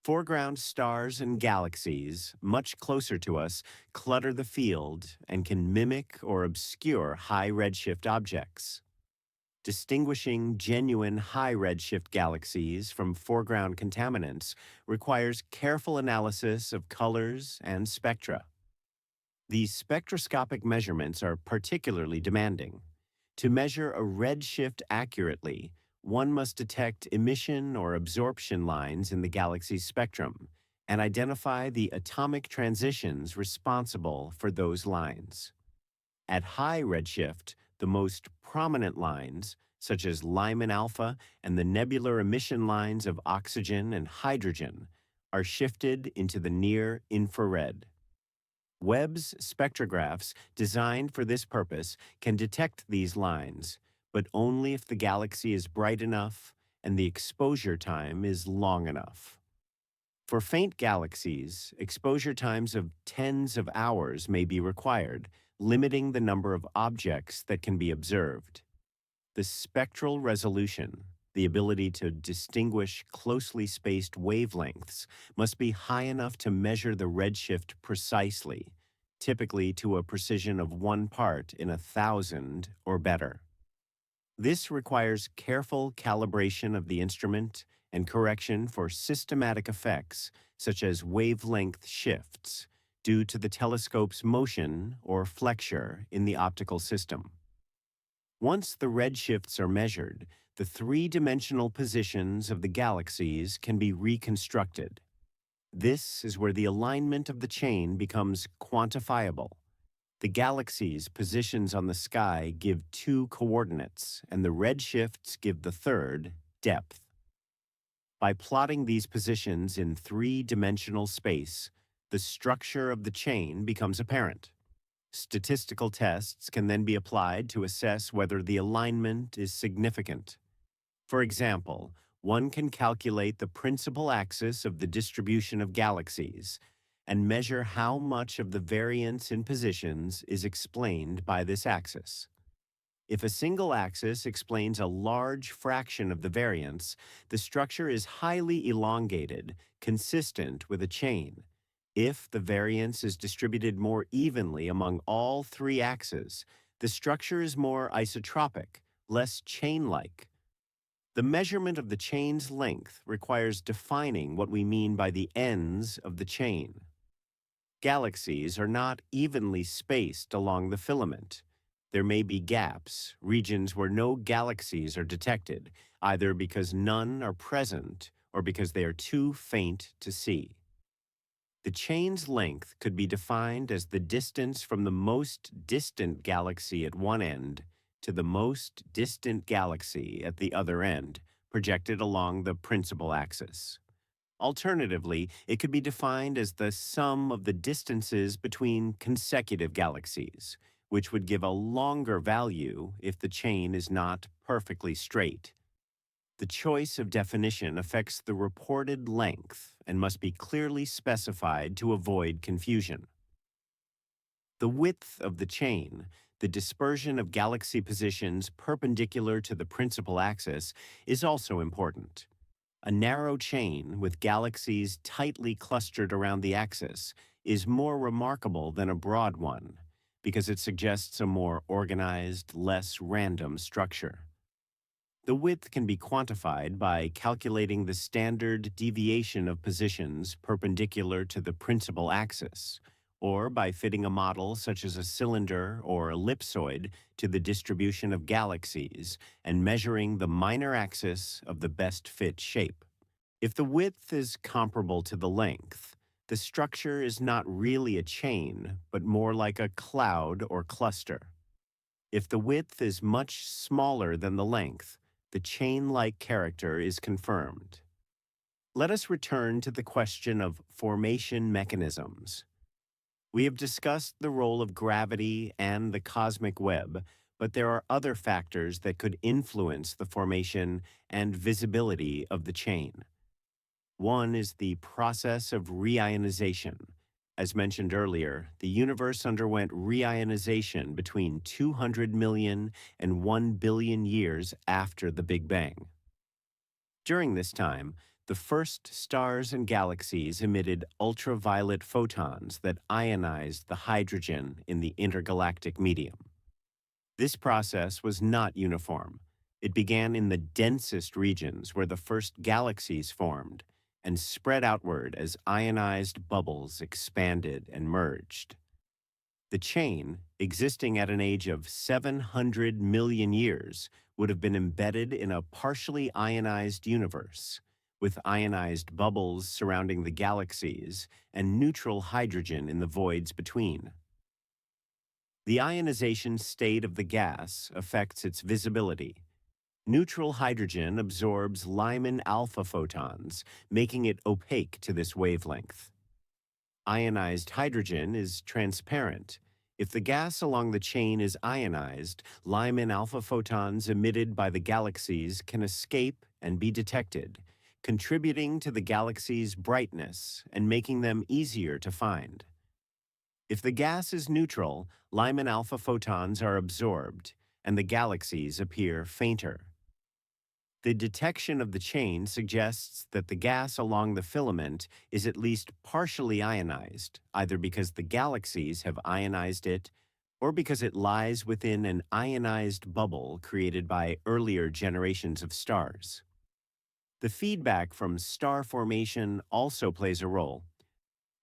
Foreground stars and galaxies, much closer to us, clutter the field and can mimic or obscure high redshift objects. Distinguishing genuine high redshift galaxies from foreground contaminants requires careful analysis of colors and spectra. These spectroscopic measurements are particularly demanding. To measure a redshift accurately, one must detect emission or absorption lines in the galaxy's spectrum and identify the atomic transitions responsible for those lines. At high redshift, the most prominent lines, such as Lyman alpha and the nebular emission lines of oxygen and hydrogen, are shifted into the near infrared. Webb's spectrographs, designed for this purpose, can detect these lines, but only if the galaxy is bright enough and the exposure time is long enough. For faint galaxies, exposure times of tens of hours may be required, limiting the number of objects that can be observed. The spectral resolution, the ability to distinguish closely spaced wavelengths, must be high enough to measure the redshift precisely, typically to a precision of 1 part in 1,000 or better. This requires careful calibration of the instrument and correction for systematic effects, such as wavelength shifts, due to the telescope's motion or flexure in the optical system. Once the redshifts are measured, the three-dimensional positions of the galaxies can be reconstructed. This is where the alignment of the chain becomes quantifiable. The galaxies' positions on the sky give 2 coordinates, and the redshifts give the third, depth. By plotting these positions in three-dimensional space, the structure of the chain becomes apparent. Statistical tests can then be applied to assess whether the alignment is significant. For example, one can calculate the principal axis of the distribution of galaxies and measure how much of the variance in positions is explained by this axis. If a single axis explains a large fraction of the variance, the structure is highly elongated, consistent with a chain. If the variance is distributed more evenly among all 3 axes, the structure is more isotropic, less chain-like. The measurement of the chain's length requires defining what we mean by the ends of the chain. Galaxies are not evenly spaced along the filament. There may be gaps, regions where no galaxies are detected, either because none are present or because they are too faint to see. The chain's length could be defined as the distance from the most distant galaxy at one end to the most distant galaxy at the other end, projected along the principal axis. Alternatively, it could be defined as the sum of the distances between consecutive galaxies, which would give a longer value if the chain is not perfectly straight. The choice of definition affects the reported length and must be clearly specified to avoid confusion. The width of the chain, the dispersion of galaxy positions perpendicular to the principal axis, is also important. A narrow chain with galaxies tightly clustered around the axis is more remarkable than a broad one because it suggests a more organized, less random structure. The width can be quantified by calculating the standard deviation of positions perpendicular to the principal axis, or by fitting a model such as a cylinder or ellipsoid to the distribution of galaxies and measuring the minor axis of the best fit shape. If the width is comparable to the length, the structure is not really a chain, but more like a cloud or cluster. If the width is much smaller than the length, the chain-like character is confirmed. Let us return to the question of formation mechanisms. We have discussed the role of gravity and the cosmic web, but there are other factors that could influence the formation and visibility of the chain. One is the process of reionization. As mentioned earlier, the universe underwent reionization between 200 million and 1 billion years after the Big Bang. During this time, the first stars and galaxies emitted ultraviolet photons that ionized the hydrogen in the intergalactic medium. This process was not uniform. It began in the densest regions where the first galaxies formed and spread outward as ionized bubbles expanded and merged. The chain, existing at an age of 700 million years, would have been embedded in a partially ionized universe, with ionized bubbles surrounding the galaxies and neutral hydrogen in the voids between. The ionization state of the gas affects its visibility. Neutral hydrogen absorbs Lyman alpha photons, making it opaque to this wavelength. Ionized hydrogen is transparent. If the gas along the chain is ionized, Lyman alpha photons emitted by the galaxies can escape and be detected, contributing to the galaxy's brightness and making them easier to find. If the gas is neutral, Lyman alpha photons are absorbed, and the galaxies appear fainter. The detection of the chain suggests that the gas along the filament is at least partially ionized, either because the galaxies have ionized it or because it lies within an ionized bubble created by earlier generations of stars. The feedback from star formation also plays a role.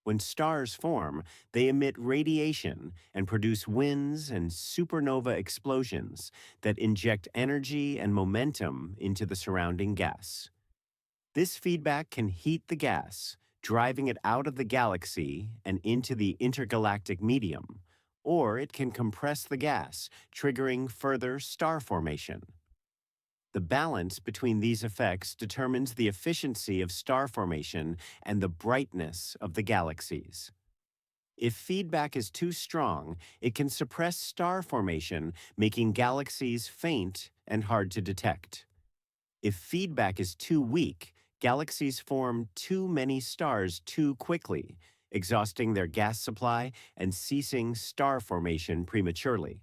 When stars form, they emit radiation and produce winds and supernova explosions that inject energy and momentum into the surrounding gas. This feedback can heat the gas, driving it out of the galaxy and into the intergalactic medium, or it can compress the gas, triggering further star formation. The balance between these effects determines the efficiency of star formation and the brightness of the galaxies. If feedback is too strong, it can suppress star formation, making galaxies faint and hard to detect. If feedback is too weak, galaxies form too many stars too quickly, exhausting their gas supply and ceasing star formation prematurely.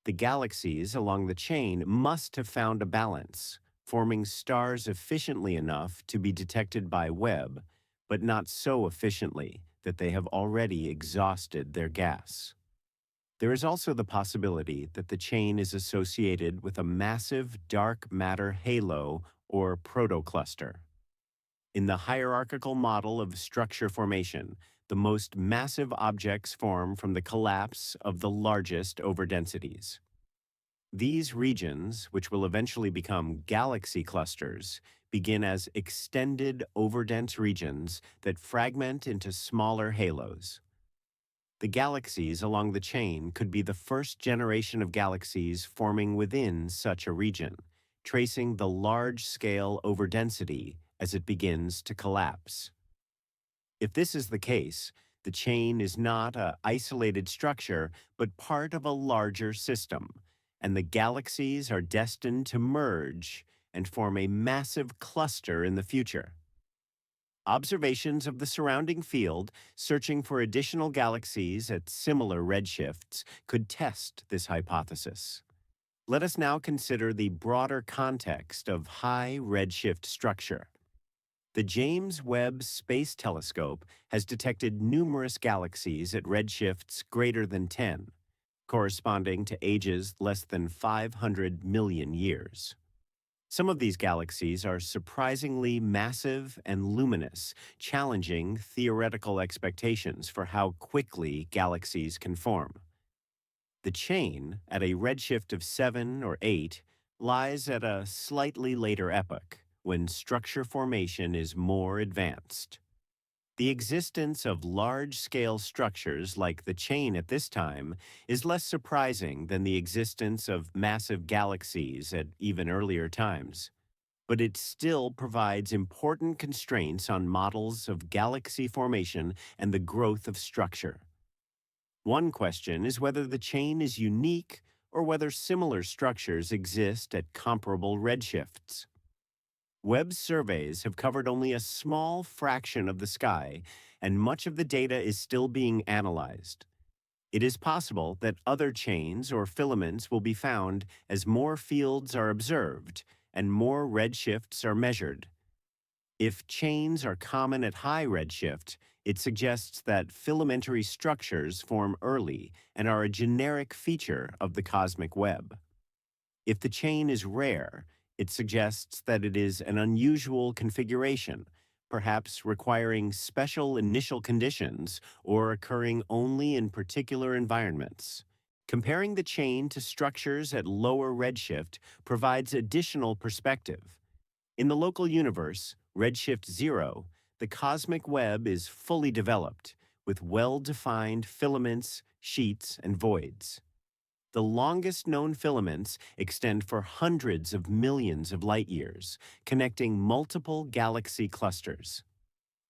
The galaxies along the chain must have found a balance, forming stars efficiently enough to be detected by Webb, but not so efficiently that they have already exhausted their gas. There is also the possibility that the chain is associated with a massive dark matter halo or protocluster. In the hierarchical model of structure formation, the most massive objects form from the collapse of the largest overdensities. These regions, which will eventually become galaxy clusters, begin as extended overdense regions that fragment into smaller halos. The galaxies along the chain could be the first generation of galaxies forming within such a region, tracing the large-scale overdensity as it begins to collapse. If this is the case, the chain is not an isolated structure, but part of a larger system, and the galaxies are destined to merge and form a massive cluster in the future. Observations of the surrounding field, searching for additional galaxies at similar redshifts, could test this hypothesis. Let us now consider the broader context of high redshift structure. The James Webb Space Telescope has detected numerous galaxies at redshifts greater than 10, corresponding to ages less than 500 million years. Some of these galaxies are surprisingly massive and luminous, challenging theoretical expectations for how quickly galaxies can form. The chain, at a redshift of 7 or 8, lies at a slightly later epoch, when structure formation is more advanced. The existence of large-scale structures like the chain at this time is less surprising than the existence of massive galaxies at even earlier times, but it still provides important constraints on models of galaxy formation and the growth of structure. One question is whether the chain is unique or whether similar structures exist at comparable redshifts. Webb's surveys have covered only a small fraction of the sky, and much of the data is still being analyzed. It is possible that other chains or filaments will be found as more fields are observed and more redshifts are measured. If chains are common at high redshift, it suggests that filamentary structures form early and are a generic feature of the cosmic web. If the chain is rare, it suggests that it is an unusual configuration, perhaps requiring special initial conditions or occurring only in particular environments. Comparing the chain to structures at lower redshift provides additional perspective. In the local universe, redshift 0, the cosmic web is fully developed, with well-defined filaments, sheets, and voids. The longest known filaments extend for hundreds of millions of light years, connecting multiple galaxy clusters.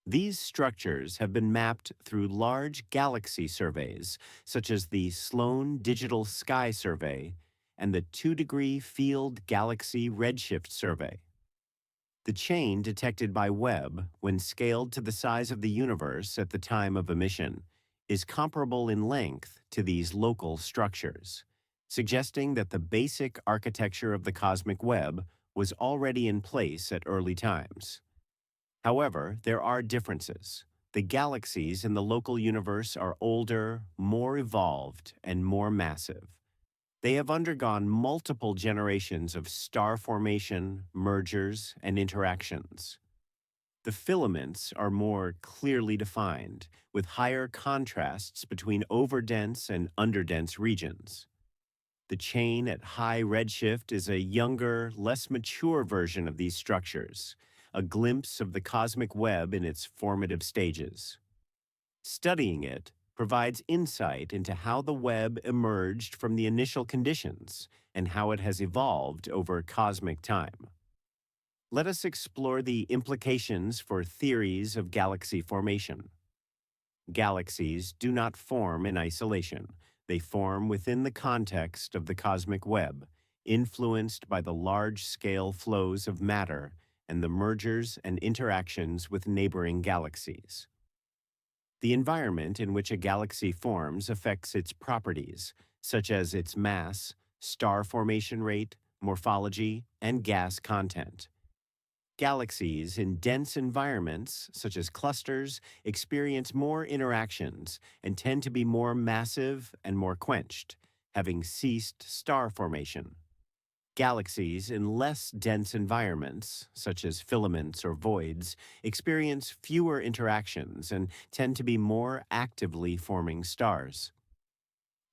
These structures have been mapped through large galaxy surveys, such as the Sloan Digital Sky Survey and the 2-degree Field Galaxy Redshift Survey. The chain detected by Webb, when scaled to the size of the universe at the time of emission, is comparable in length to these local structures, suggesting that the basic architecture of the cosmic web was already in place at early times. However, there are differences. The galaxies in the local universe are older, more evolved, and more massive. They have undergone multiple generations of star formation, mergers, and interactions. The filaments are more clearly defined, with higher contrasts between overdense and underdense regions. The chain at high redshift is a younger, less mature version of these structures, a glimpse of the cosmic web in its formative stages. Studying it provides insight into how the web emerged from the initial conditions and how it has evolved over cosmic time. Let us explore the implications for theories of galaxy formation. Galaxies do not form in isolation. They form within the context of the cosmic web, influenced by the large-scale flows of matter and the mergers and interactions with neighboring galaxies. The environment in which a galaxy forms affects its properties, such as its mass, star formation rate, morphology, and gas content. Galaxies in dense environments, such as clusters, experience more interactions and tend to be more massive and more quenched, having ceased star formation. Galaxies in less dense environments, such as filaments or voids, experience fewer interactions and tend to be more actively forming stars.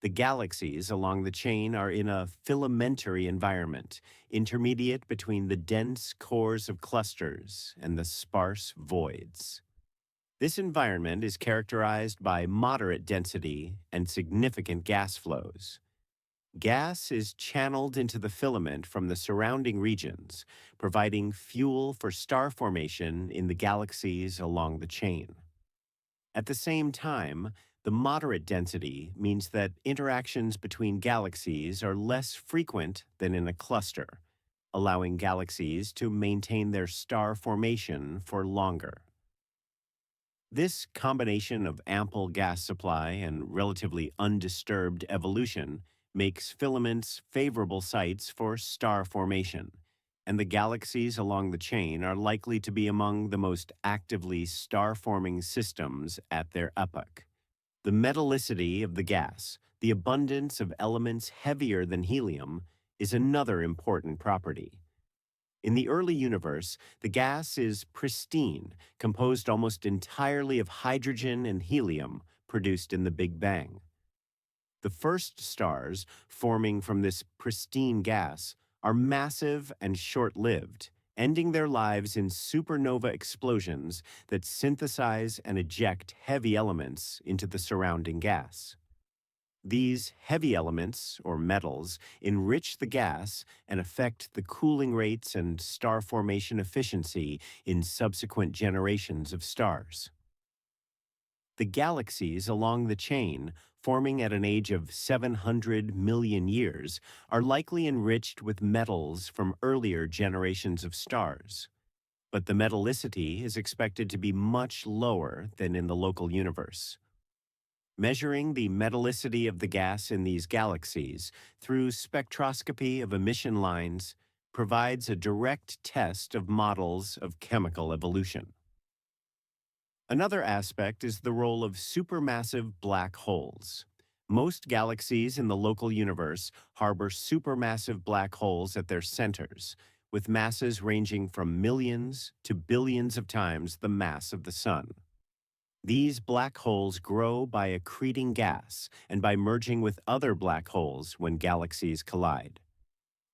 The galaxies along the chain are in a filamentary environment, intermediate between the dense cores of clusters and the sparse voids. This environment is characterized by moderate density and significant gas flows. Gas is channeled into the filament from the surrounding regions, providing fuel for star formation in the galaxies along the chain. At the same time, the moderate density means that interactions between galaxies are less frequent than in a cluster, allowing galaxies to maintain their star formation for longer. This combination of ample gas supply and relatively undisturbed evolution makes filaments favorable sites for star formation, and the galaxies along the chain are likely to be among the most actively star-forming systems at their epoch. The metallicity of the gas, the abundance of elements heavier than helium, is another important property. In the early universe, the gas is pristine, composed almost entirely of hydrogen and helium produced in the Big Bang. The first stars forming from this pristine gas are massive and short-lived, ending their lives in supernova explosions that synthesize and eject heavy elements into the surrounding gas. These heavy elements, or metals, enrich the gas and affect the cooling rates and star formation efficiency in subsequent generations of stars. The galaxies along the chain, forming at an age of 700 million years, are likely enriched with metals from earlier generations of stars. But the metallicity is expected to be much lower than in the local universe. Measuring the metallicity of the gas in these galaxies through spectroscopy of emission lines provides a direct test of models of chemical evolution. Another aspect is the role of supermassive black holes. Most galaxies in the local universe harbor supermassive black holes at their centers, with masses ranging from millions to billions of times the mass of the Sun. These black holes grow by accreting gas and by merging with other black holes when galaxies collide.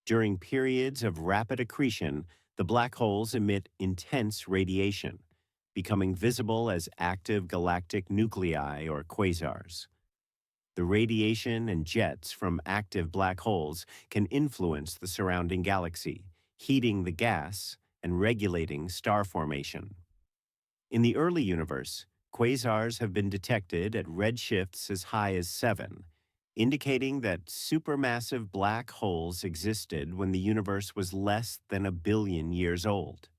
During periods of rapid accretion, the black holes emit intense radiation, becoming visible as active galactic nuclei or quasars. The radiation and jets from active black holes can influence the surrounding galaxy, heating the gas and regulating star formation. In the early universe, quasars have been detected at redshifts as high as 7, indicating that supermassive black holes existed when the universe was less than 1 billion years old.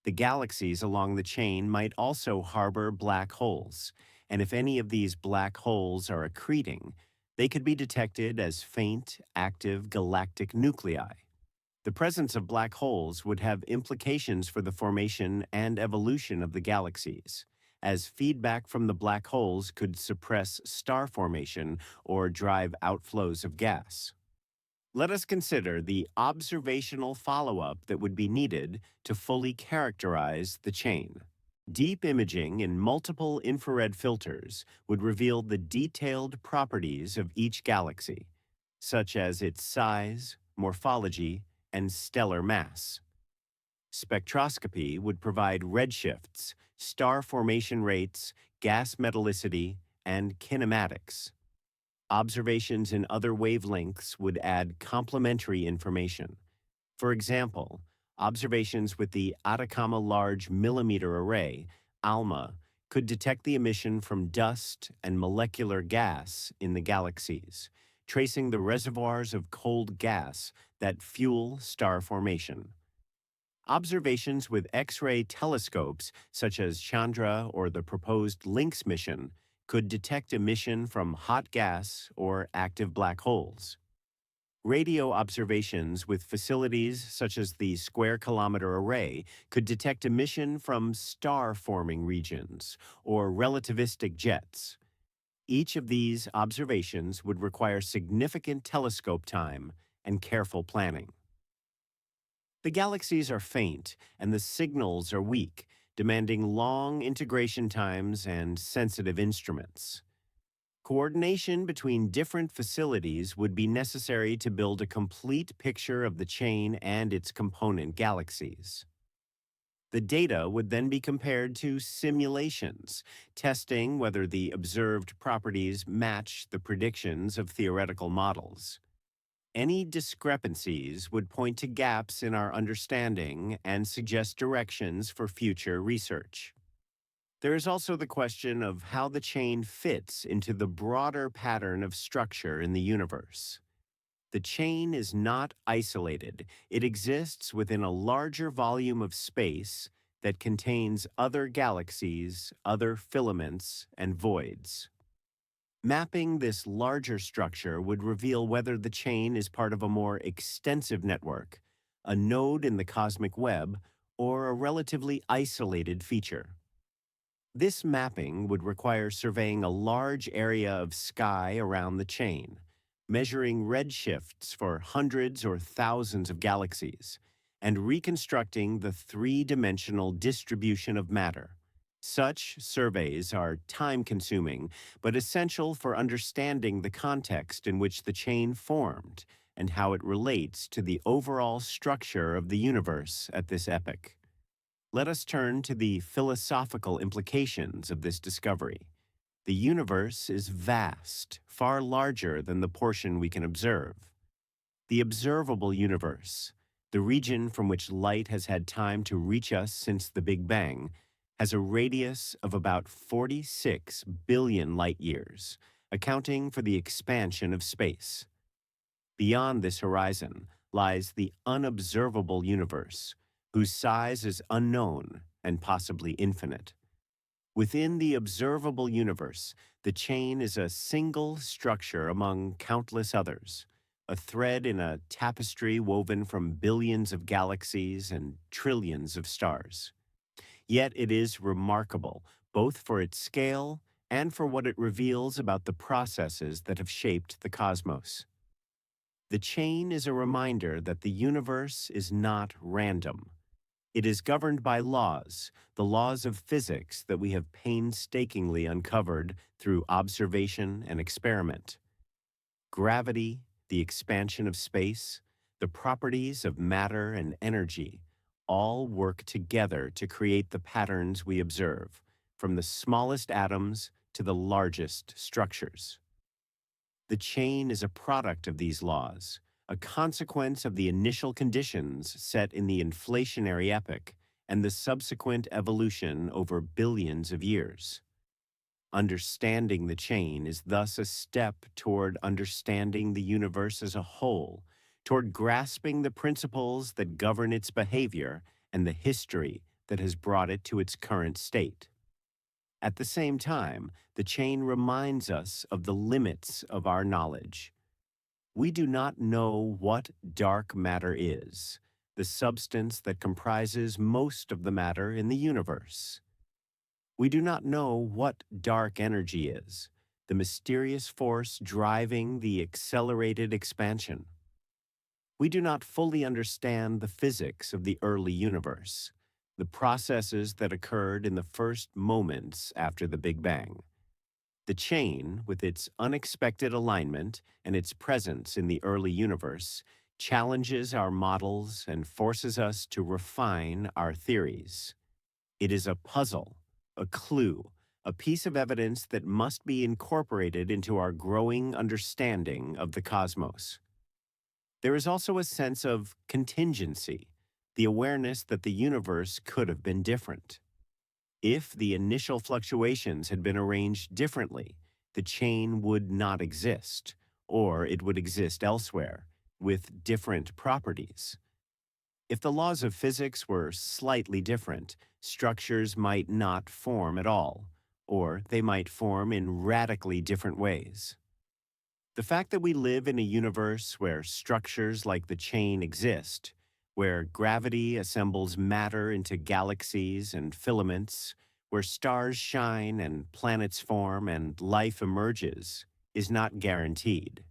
The galaxies along the chain might also harbor black holes, and if any of these black holes are accreting, they could be detected as faint, active galactic nuclei. The presence of black holes would have implications for the formation and evolution of the galaxies, as feedback from the black holes could suppress star formation or drive outflows of gas. Let us consider the observational follow-up that would be needed to fully characterize the chain. Deep imaging in multiple infrared filters would reveal the detailed properties of each galaxy, such as its size, morphology, and stellar mass. Spectroscopy would provide redshifts, star formation rates, gas metallicity, and kinematics. Observations in other wavelengths would add complementary information. For example, observations with the Atacama Large Millimeter Array, ALMA, could detect the emission from dust and molecular gas in the galaxies, tracing the reservoirs of cold gas that fuel star formation. Observations with X-ray telescopes, such as Chandra or the proposed LINX mission, could detect emission from hot gas or active black holes. Radio observations with facilities such as the Square Kilometer Array could detect emission from star-forming regions or relativistic jets. Each of these observations would require significant telescope time and careful planning. The galaxies are faint and the signals are weak, demanding long integration times and sensitive instruments. Coordination between different facilities would be necessary to build a complete picture of the chain and its component galaxies. The data would then be compared to simulations, testing whether the observed properties match the predictions of theoretical models. Any discrepancies would point to gaps in our understanding and suggest directions for future research. There is also the question of how the chain fits into the broader pattern of structure in the universe. The chain is not isolated. It exists within a larger volume of space that contains other galaxies, other filaments, and voids. Mapping this larger structure would reveal whether the chain is part of a more extensive network, a node in the cosmic web, or a relatively isolated feature. This mapping would require surveying a large area of sky around the chain, measuring redshifts for hundreds or thousands of galaxies, and reconstructing the three-dimensional distribution of matter. Such surveys are time-consuming, but essential for understanding the context in which the chain formed and how it relates to the overall structure of the universe at this epoch. Let us turn to the philosophical implications of this discovery. The universe is vast, far larger than the portion we can observe. The observable universe, the region from which light has had time to reach us since the Big Bang, has a radius of about 46 billion light years, accounting for the expansion of space. Beyond this horizon lies the unobservable universe, whose size is unknown and possibly infinite. Within the observable universe, the chain is a single structure among countless others, a thread in a tapestry woven from billions of galaxies and trillions of stars. Yet it is remarkable, both for its scale and for what it reveals about the processes that have shaped the cosmos. The chain is a reminder that the universe is not random. It is governed by laws, the laws of physics that we have painstakingly uncovered through observation and experiment. Gravity, the expansion of space, the properties of matter and energy, all work together to create the patterns we observe, from the smallest atoms to the largest structures. The chain is a product of these laws, a consequence of the initial conditions set in the inflationary epoch and the subsequent evolution over billions of years. Understanding the chain is thus a step toward understanding the universe as a whole, toward grasping the principles that govern its behavior and the history that has brought it to its current state. At the same time, the chain reminds us of the limits of our knowledge. We do not know what dark matter is, the substance that comprises most of the matter in the universe. We do not know what dark energy is, the mysterious force driving the accelerated expansion. We do not fully understand the physics of the early universe, the processes that occurred in the first moments after the Big Bang. The chain, with its unexpected alignment and its presence in the early universe, challenges our models and forces us to refine our theories. It is a puzzle, a clue, a piece of evidence that must be incorporated into our growing understanding of the cosmos. There is also a sense of contingency, the awareness that the universe could have been different. If the initial fluctuations had been arranged differently, the chain would not exist, or it would exist elsewhere, with different properties. If the laws of physics were slightly different, structures might not form at all, or they might form in radically different ways. The fact that we live in a universe where structures like the chain exist, where gravity assembles matter into galaxies and filaments, where stars shine and planets form and life emerges, is not guaranteed.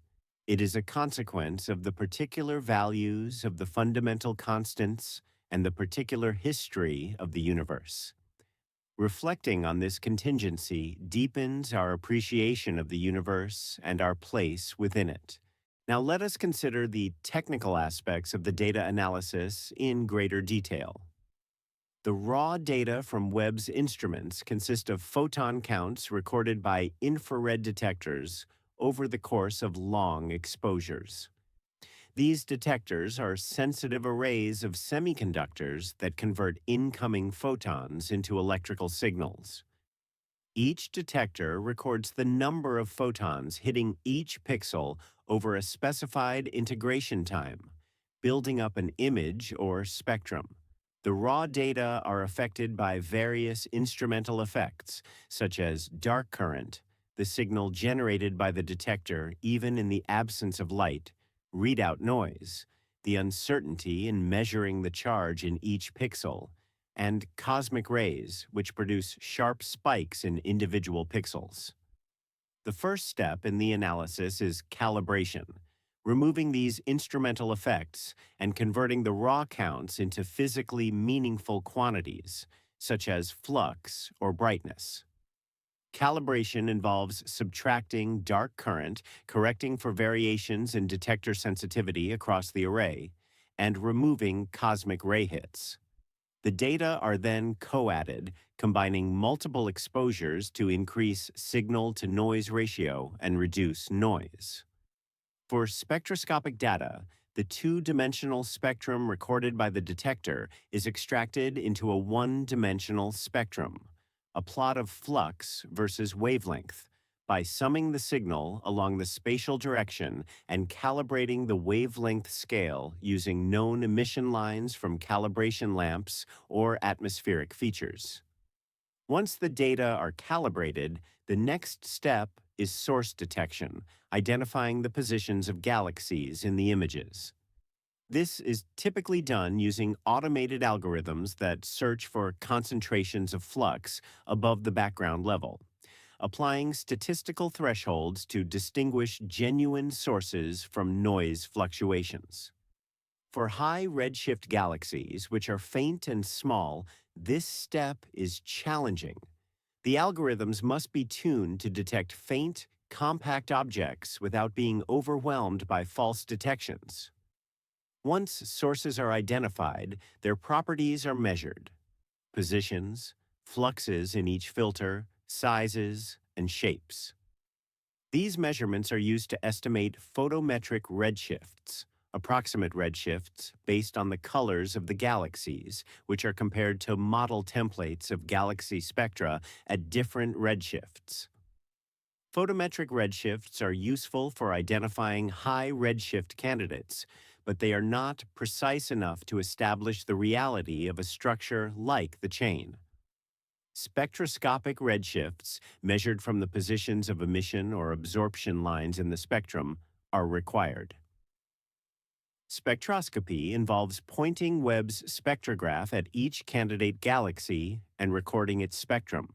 It is a consequence of the particular values of the fundamental constants and the particular history of the universe. Reflecting on this contingency deepens our appreciation of the universe and our place within it. Now let us consider the technical aspects of the data analysis in greater detail. The raw data from Webb's instruments consist of photon counts recorded by infrared detectors over the course of long exposures. These detectors are sensitive arrays of semiconductors that convert incoming photons into electrical signals. Each detector records the number of photons hitting each pixel over a specified integration time, building up an image or spectrum. The raw data are affected by various instrumental effects, such as dark current, the signal generated by the detector even in the absence of light, readout noise, the uncertainty in measuring the charge in each pixel, and cosmic rays, which produce sharp spikes in individual pixels. The first step in the analysis is calibration, removing these instrumental effects and converting the raw counts into physically meaningful quantities, such as flux or brightness. Calibration involves subtracting dark current, correcting for variations in detector sensitivity across the array, and removing cosmic ray hits. The data are then co-added, combining multiple exposures to increase signal-to-noise ratio and reduce noise. For spectroscopic data, the two-dimensional spectrum recorded by the detector is extracted into a one-dimensional spectrum, a plot of flux versus wavelength, by summing the signal along the spatial direction and calibrating the wavelength scale using known emission lines from calibration lamps or atmospheric features. Once the data are calibrated, the next step is source detection, identifying the positions of galaxies in the images. This is typically done using automated algorithms that search for concentrations of flux above the background level, applying statistical thresholds to distinguish genuine sources from noise fluctuations. For high redshift galaxies, which are faint and small, this step is challenging. The algorithms must be tuned to detect faint, compact objects without being overwhelmed by false detections. Once sources are identified, their properties are measured: positions, fluxes in each filter, sizes, and shapes. These measurements are used to estimate photometric redshifts, approximate redshifts based on the colors of the galaxies, which are compared to model templates of galaxy spectra at different redshifts. Photometric redshifts are useful for identifying high redshift candidates, but they are not precise enough to establish the reality of a structure like the chain. Spectroscopic redshifts, measured from the positions of emission or absorption lines in the spectrum, are required. Spectroscopy involves pointing Webb's spectrograph at each candidate galaxy and recording its spectrum.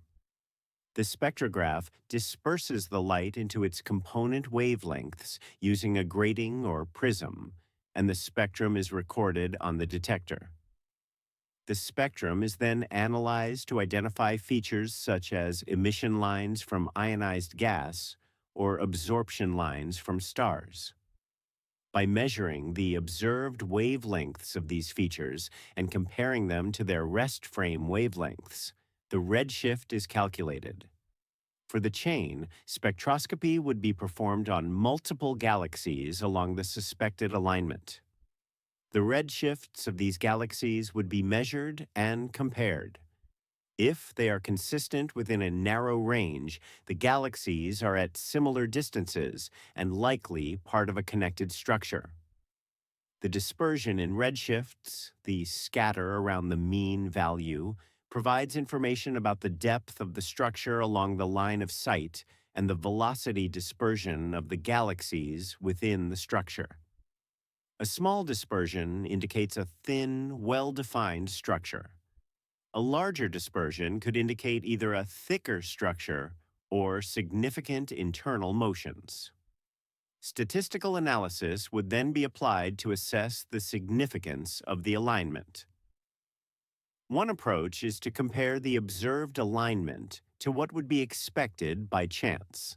The spectrograph disperses the light into its component wavelengths using a grating or prism, and the spectrum is recorded on the detector. The spectrum is then analyzed to identify features such as emission lines from ionized gas or absorption lines from stars. By measuring the observed wavelengths of these features and comparing them to their rest frame wavelengths, the redshift is calculated. For the chain, spectroscopy would be performed on multiple galaxies along the suspected alignment. The redshifts of these galaxies would be measured and compared. If they are consistent within a narrow range, the galaxies are at similar distances and likely part of a connected structure. The dispersion in redshifts, the scatter around the mean value, provides information about the depth of the structure along the line of sight and the velocity dispersion of the galaxies within the structure. A small dispersion indicates a thin, well-defined structure. A larger dispersion could indicate either a thicker structure or significant internal motions. Statistical analysis would then be applied to assess the significance of the alignment. One approach is to compare the observed alignment to what would be expected by chance.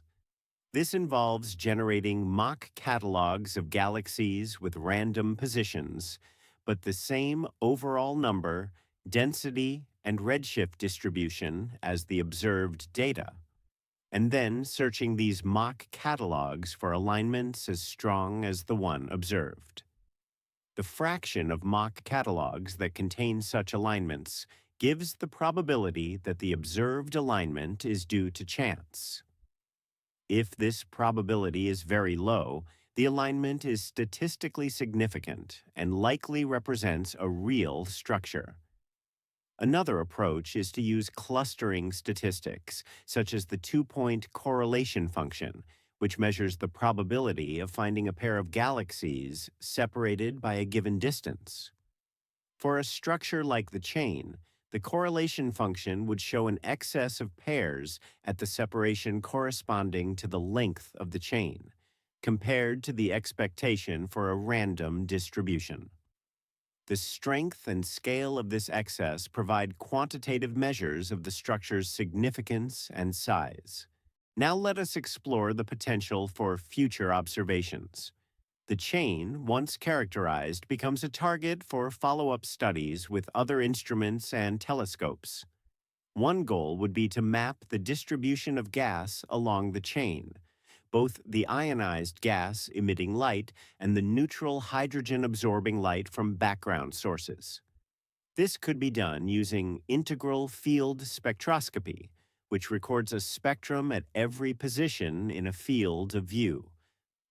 This involves generating mock catalogs of galaxies with random positions, but the same overall number, density, and redshift distribution as the observed data, and then searching these mock catalogs for alignments as strong as the one observed. The fraction of mock catalogs that contain such alignments gives the probability that the observed alignment is due to chance. If this probability is very low, the alignment is statistically significant and likely represents a real structure. Another approach is to use clustering statistics, such as the two-point correlation function, which measures the probability of finding a pair of galaxies separated by a given distance. For a structure like the chain, the correlation function would show an excess of pairs at the separation corresponding to the length of the chain, compared to the expectation for a random distribution. The strength and scale of this excess provide quantitative measures of the structure's significance and size. Now let us explore the potential for future observations. The chain, once characterized, becomes a target for follow-up studies with other instruments and telescopes. One goal would be to map the distribution of gas along the chain, both the ionized gas emitting light and the neutral hydrogen absorbing light from background sources. This could be done using integral field spectroscopy, which records a spectrum at every position in a field of view,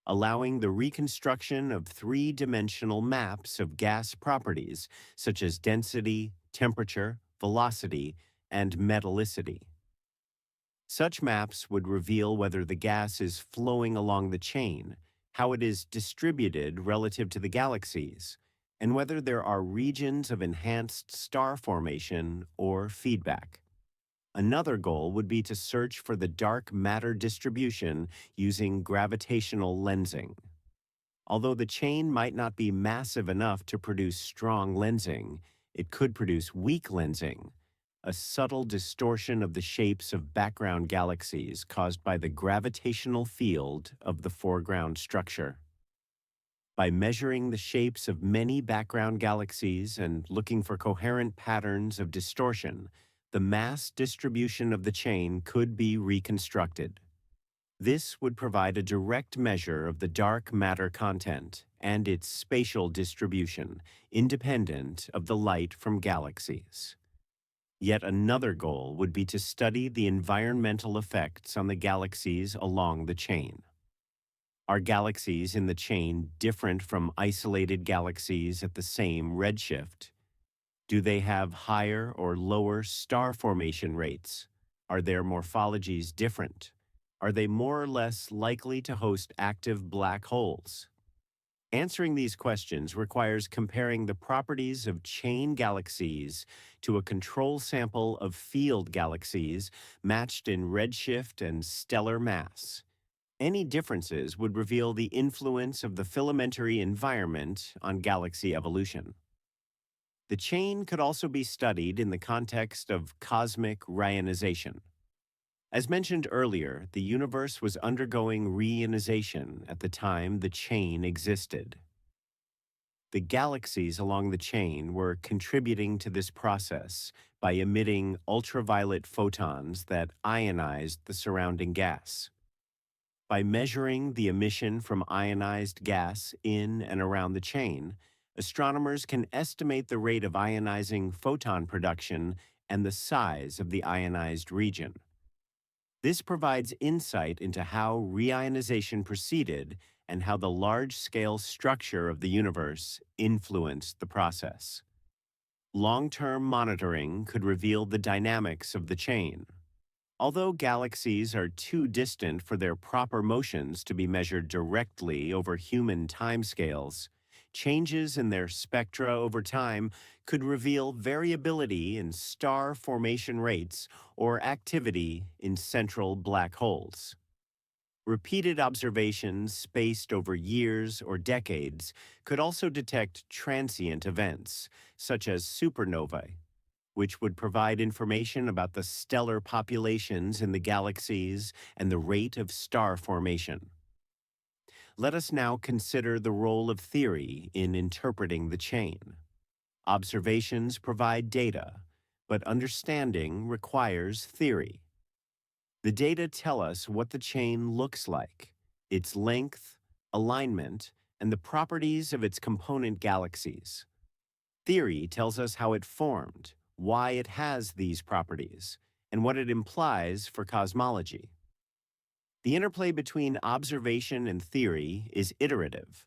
allowing the reconstruction of three-dimensional maps of gas properties such as density, temperature, velocity, and metallicity. Such maps would reveal whether the gas is flowing along the chain, how it is distributed relative to the galaxies, and whether there are regions of enhanced star formation or feedback. Another goal would be to search for the dark matter distribution using gravitational lensing. Although the chain might not be massive enough to produce strong lensing, it could produce weak lensing, a subtle distortion of the shapes of background galaxies caused by the gravitational field of the foreground structure. By measuring the shapes of many background galaxies and looking for coherent patterns of distortion, the mass distribution of the chain could be reconstructed. This would provide a direct measure of the dark matter content and its spatial distribution, independent of the light from galaxies. Yet another goal would be to study the environmental effects on the galaxies along the chain. Are galaxies in the chain different from isolated galaxies at the same redshift? Do they have higher or lower star formation rates? Are their morphologies different? Are they more or less likely to host active black holes? Answering these questions requires comparing the properties of chain galaxies to a control sample of field galaxies matched in redshift and stellar mass. Any differences would reveal the influence of the filamentary environment on galaxy evolution. The chain could also be studied in the context of cosmic reionization. As mentioned earlier, the universe was undergoing reionization at the time the chain existed. The galaxies along the chain were contributing to this process by emitting ultraviolet photons that ionized the surrounding gas. By measuring the emission from ionized gas in and around the chain, astronomers can estimate the rate of ionizing photon production and the size of the ionized region. This provides insight into how reionization proceeded and how the large-scale structure of the universe influenced the process. Long-term monitoring could reveal the dynamics of the chain. Although galaxies are too distant for their proper motions to be measured directly over human timescales, changes in their spectra over time could reveal variability in star formation rates or activity in central black holes. Repeated observations spaced over years or decades could also detect transient events, such as supernovae, which would provide information about the stellar populations in the galaxies and the rate of star formation. Let us now consider the role of theory in interpreting the chain. Observations provide data, but understanding requires theory. The data tell us what the chain looks like, its length, alignment, and the properties of its component galaxies. Theory tells us how it formed, why it has these properties, and what it implies for cosmology. The interplay between observation and theory is iterative.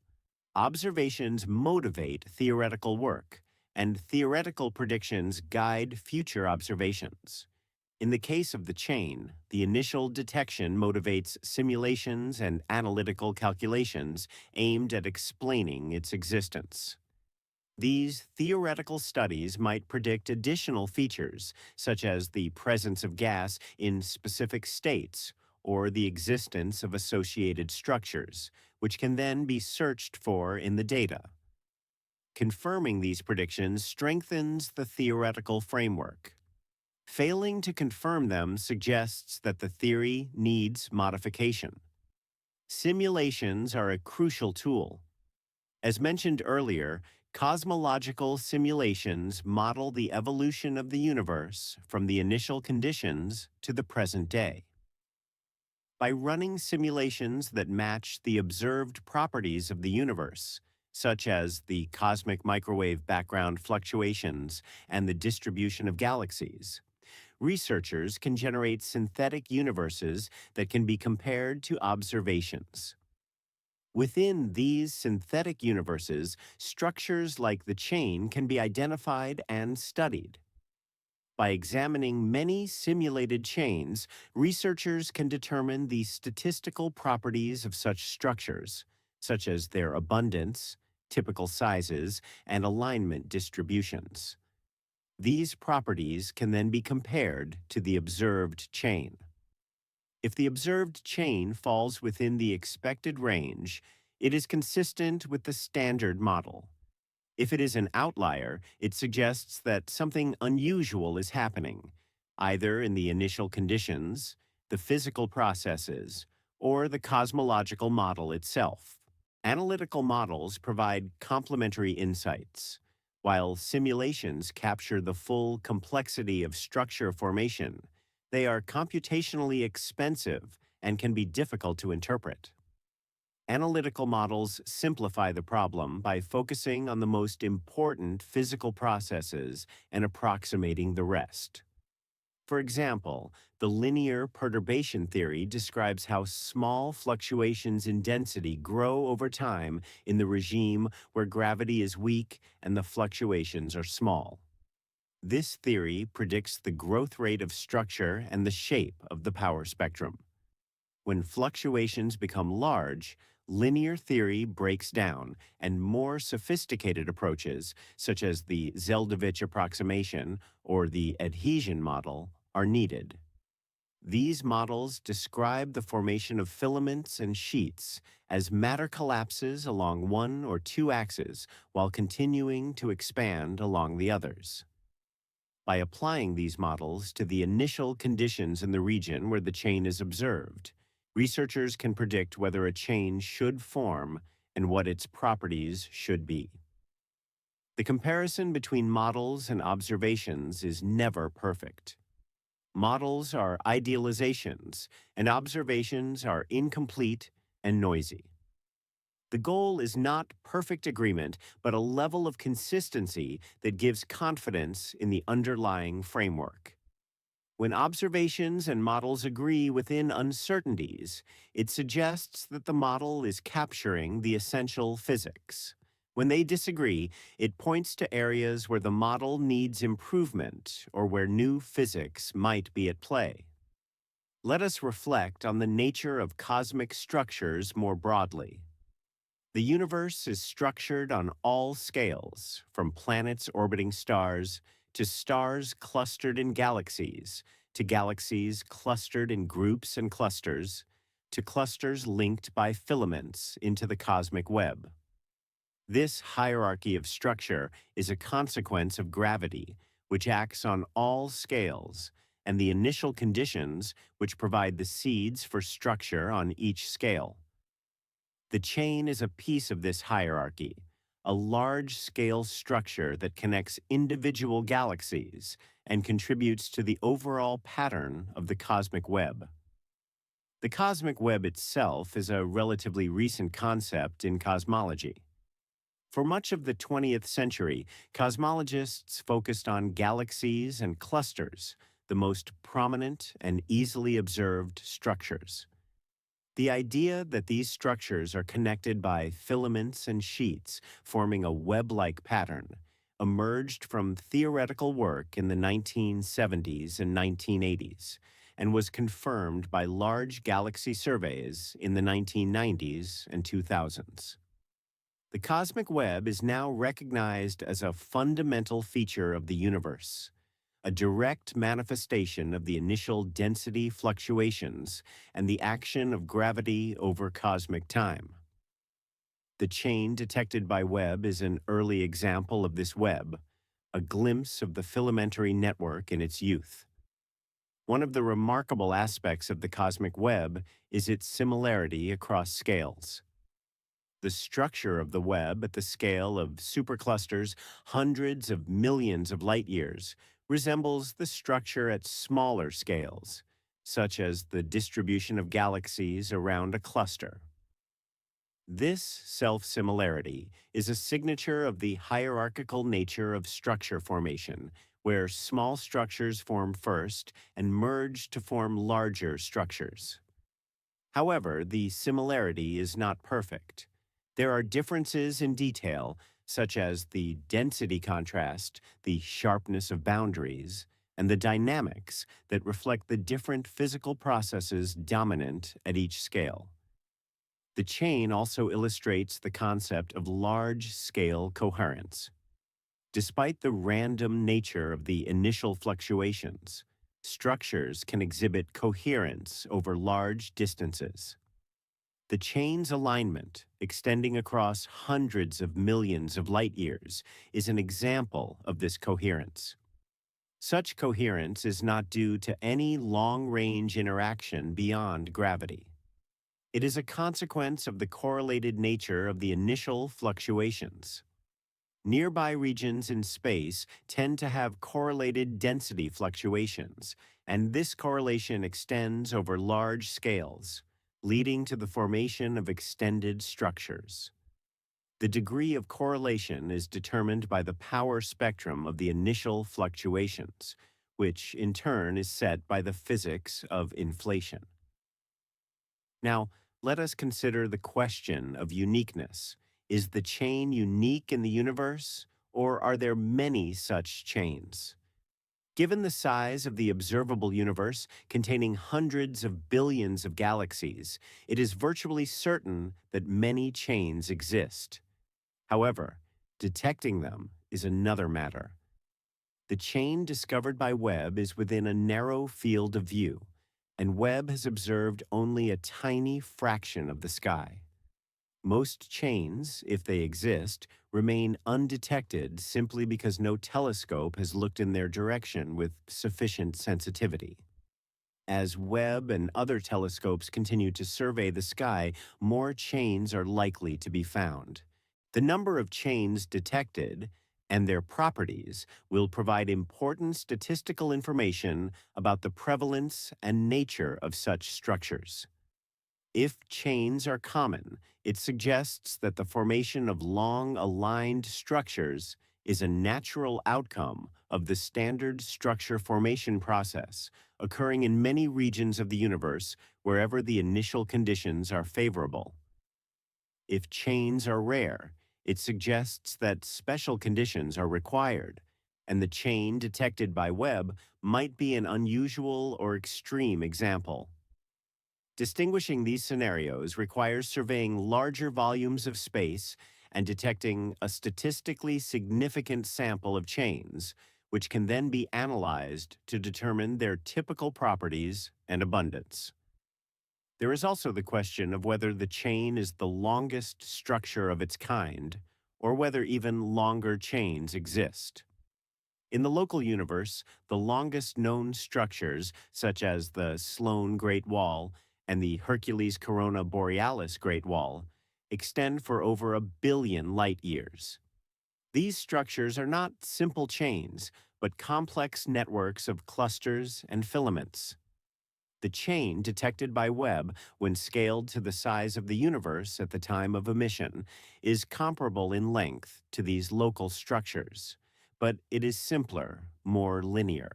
Observations motivate theoretical work, and theoretical predictions guide future observations. In the case of the chain, the initial detection motivates simulations and analytical calculations aimed at explaining its existence. These theoretical studies might predict additional features, such as the presence of gas in specific states or the existence of associated structures, which can then be searched for in the data. Confirming these predictions strengthens the theoretical framework. Failing to confirm them suggests that the theory needs modification. Simulations are a crucial tool. As mentioned earlier, cosmological simulations model the evolution of the universe from the initial conditions to the present day. By running simulations that match the observed properties of the universe, such as the cosmic microwave background fluctuations and the distribution of galaxies, researchers can generate synthetic universes that can be compared to observations. Within these synthetic universes, structures like the chain can be identified and studied. By examining many simulated chains, researchers can determine the statistical properties of such structures, such as their abundance, typical sizes, and alignment distributions. These properties can then be compared to the observed chain. If the observed chain falls within the expected range, it is consistent with the standard model. If it is an outlier, it suggests that something unusual is happening, either in the initial conditions, the physical processes, or the cosmological model itself. Analytical models provide complementary insights, while simulations capture the full complexity of structure formation. They are computationally expensive and can be difficult to interpret. Analytical models simplify the problem by focusing on the most important physical processes and approximating the rest. For example, the linear perturbation theory describes how small fluctuations in density grow over time in the regime where gravity is weak and the fluctuations are small. This theory predicts the growth rate of structure and the shape of the power spectrum. When fluctuations become large, linear theory breaks down, and more sophisticated approaches, such as the Zeldovich approximation or the adhesion model, are needed. These models describe the formation of filaments and sheets as matter collapses along one or two axes while continuing to expand along the others. By applying these models to the initial conditions in the region where the chain is observed, researchers can predict whether a chain should form and what its properties should be. The comparison between models and observations is never perfect. Models are idealizations, and observations are incomplete and noisy. The goal is not perfect agreement, but a level of consistency that gives confidence in the underlying framework. When observations and models agree within uncertainties, it suggests that the model is capturing the essential physics. When they disagree, it points to areas where the model needs improvement or where new physics might be at play. Let us reflect on the nature of cosmic structures more broadly. The universe is structured on all scales, from planets orbiting stars to stars clustered in galaxies, to galaxies clustered in groups and clusters, to clusters linked by filaments into the cosmic web. This hierarchy of structure is a consequence of gravity, which acts on all scales, and the initial conditions which provide the seeds for structure on each scale. The chain is a piece of this hierarchy, a large-scale structure that connects individual galaxies and contributes to the overall pattern of the cosmic web. The cosmic web itself is a relatively recent concept in cosmology. For much of the 20th century, cosmologists focused on galaxies and clusters, the most prominent and easily observed structures. The idea that these structures are connected by filaments and sheets forming a web-like pattern emerged from theoretical work in the 1970s and 1980s and was confirmed by large galaxy surveys in the 1990s and 2000s. The cosmic web is now recognized as a fundamental feature of the universe, a direct manifestation of the initial density fluctuations and the action of gravity over cosmic time. The chain detected by Webb is an early example of this web, a glimpse of the filamentary network in its youth. One of the remarkable aspects of the cosmic web is its similarity across scales. The structure of the web at the scale of superclusters hundreds of millions of light years resembles the structure at smaller scales, such as the distribution of galaxies around a cluster. This self-similarity is a signature of the hierarchical nature of structure formation, where small structures form first and merge to form larger structures. However, the similarity is not perfect. There are differences in detail, such as the density contrast, the sharpness of boundaries, and the dynamics that reflect the different physical processes dominant at each scale. The chain also illustrates the concept of large-scale coherence. Despite the random nature of the initial fluctuations, structures can exhibit coherence over large distances. The chain's alignment, extending across hundreds of millions of light years, is an example of this coherence. Such coherence is not due to any long-range interaction beyond gravity. It is a consequence of the correlated nature of the initial fluctuations. Nearby regions in space tend to have correlated density fluctuations, and this correlation extends over large scales, leading to the formation of extended structures. The degree of correlation is determined by the power spectrum of the initial fluctuations, which in turn is set by the physics of inflation. Now, let us consider the question of uniqueness. Is the chain unique in the universe, or are there many such chains? Given the size of the observable universe, containing hundreds of billions of galaxies, it is virtually certain that many chains exist. However, detecting them is another matter. The chain discovered by Webb is within a narrow field of view, and Webb has observed only a tiny fraction of the sky. Most chains, if they exist, remain undetected simply because no telescope has looked in their direction with sufficient sensitivity. As Webb and other telescopes continue to survey the sky, more chains are likely to be found. The number of chains detected and their properties will provide important statistical information about the prevalence and nature of such structures. If chains are common, it suggests that the formation of long aligned structures is a natural outcome of the standard structure formation process occurring in many regions of the universe wherever the initial conditions are favorable. If chains are rare, it suggests that special conditions are required, and the chain detected by Webb might be an unusual or extreme example. Distinguishing these scenarios requires surveying larger volumes of space and detecting a statistically significant sample of chains, which can then be analyzed to determine their typical properties and abundance. There is also the question of whether the chain is the longest structure of its kind, or whether even longer chains exist. In the local universe, the longest known structures, such as the Sloan Great Wall and the Hercules Corona Borealis Great Wall, extend for over 1 billion light years. These structures are not simple chains, but complex networks of clusters and filaments. The chain detected by Webb when scaled to the size of the universe at the time of emission is comparable in length to these local structures, but it is simpler, more linear.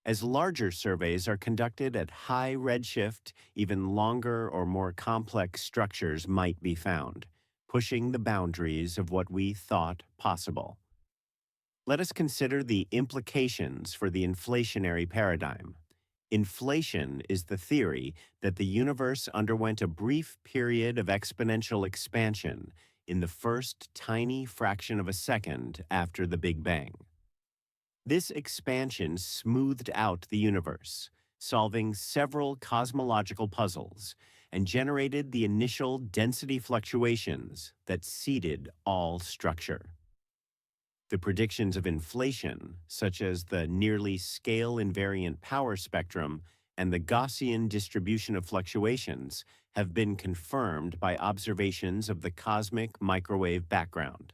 As larger surveys are conducted at high redshift, even longer or more complex structures might be found, pushing the boundaries of what we thought possible. Let us consider the implications for the inflationary paradigm. Inflation is the theory that the universe underwent a brief period of exponential expansion in the first tiny fraction of a second after the Big Bang. This expansion smoothed out the universe, solving several cosmological puzzles, and generated the initial density fluctuations that seeded all structure. The predictions of inflation, such as the nearly scale-invariant power spectrum and the Gaussian distribution of fluctuations, have been confirmed by observations of the cosmic microwave background.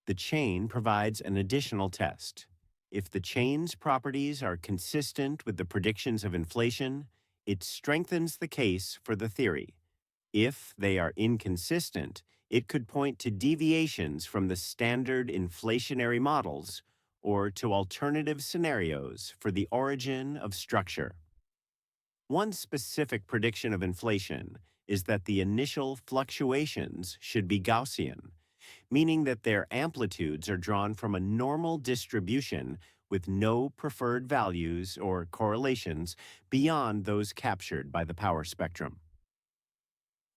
The chain provides an additional test. If the chain's properties are consistent with the predictions of inflation, it strengthens the case for the theory. If they are inconsistent, it could point to deviations from the standard inflationary models or to alternative scenarios for the origin of structure. One specific prediction of inflation is that the initial fluctuations should be Gaussian, meaning that their amplitudes are drawn from a normal distribution with no preferred values or correlations beyond those captured by the power spectrum.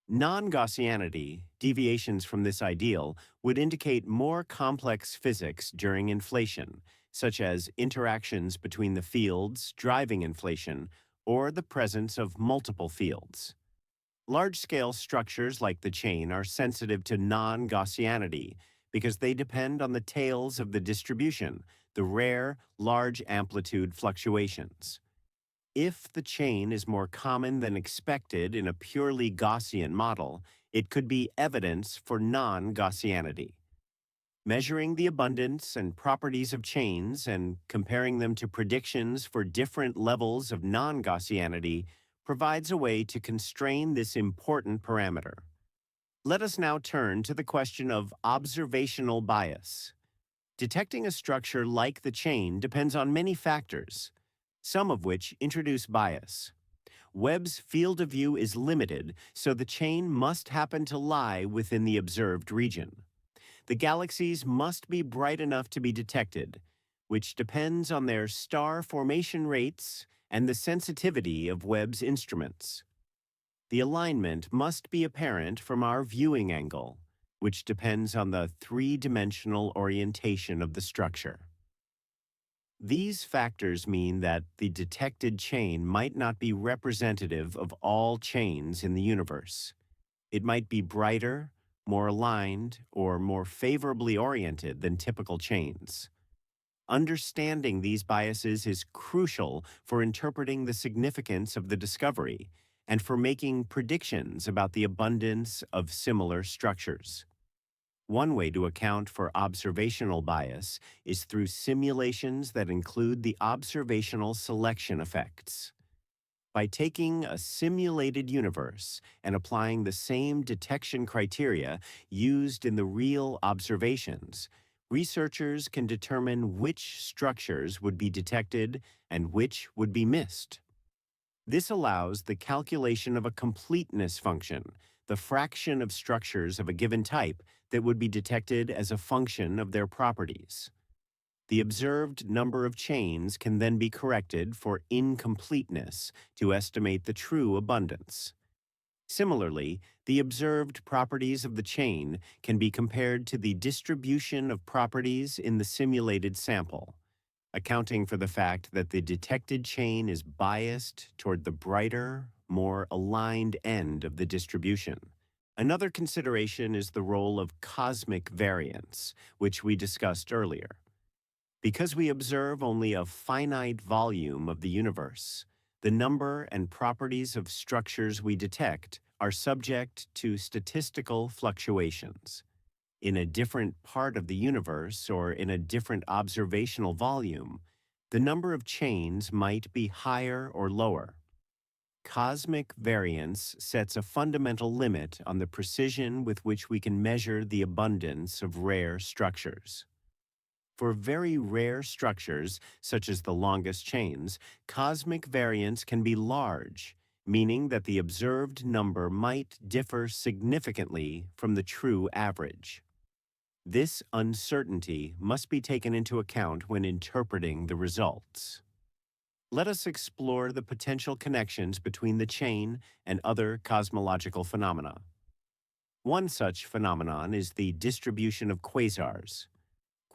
Non-Gaussianity, deviations from this ideal, would indicate more complex physics during inflation, such as interactions between the fields driving inflation or the presence of multiple fields. Large-scale structures like the chain are sensitive to non-Gaussianity because they depend on the tails of the distribution, the rare, large amplitude fluctuations. If the chain is more common than expected in a purely Gaussian model, it could be evidence for non-Gaussianity. Measuring the abundance and properties of chains and comparing them to predictions for different levels of non-Gaussianity provides a way to constrain this important parameter. Let us now turn to the question of observational bias. Detecting a structure like the chain depends on many factors, some of which introduce bias. Webb's field of view is limited, so the chain must happen to lie within the observed region. The galaxies must be bright enough to be detected, which depends on their star formation rates and the sensitivity of Webb's instruments. The alignment must be apparent from our viewing angle, which depends on the three-dimensional orientation of the structure. These factors mean that the detected chain might not be representative of all chains in the universe. It might be brighter, more aligned, or more favorably oriented than typical chains. Understanding these biases is crucial for interpreting the significance of the discovery and for making predictions about the abundance of similar structures. One way to account for observational bias is through simulations that include the observational selection effects. By taking a simulated universe and applying the same detection criteria used in the real observations, researchers can determine which structures would be detected and which would be missed. This allows the calculation of a completeness function, the fraction of structures of a given type that would be detected as a function of their properties. The observed number of chains can then be corrected for incompleteness to estimate the true abundance. Similarly, the observed properties of the chain can be compared to the distribution of properties in the simulated sample, accounting for the fact that the detected chain is biased toward the brighter, more aligned end of the distribution. Another consideration is the role of cosmic variance, which we discussed earlier. Because we observe only a finite volume of the universe, the number and properties of structures we detect are subject to statistical fluctuations. In a different part of the universe or in a different observational volume, the number of chains might be higher or lower. Cosmic variance sets a fundamental limit on the precision with which we can measure the abundance of rare structures. For very rare structures, such as the longest chains, cosmic variance can be large, meaning that the observed number might differ significantly from the true average. This uncertainty must be taken into account when interpreting the results. Let us explore the potential connections between the chain and other cosmological phenomena. One such phenomenon is the distribution of quasars.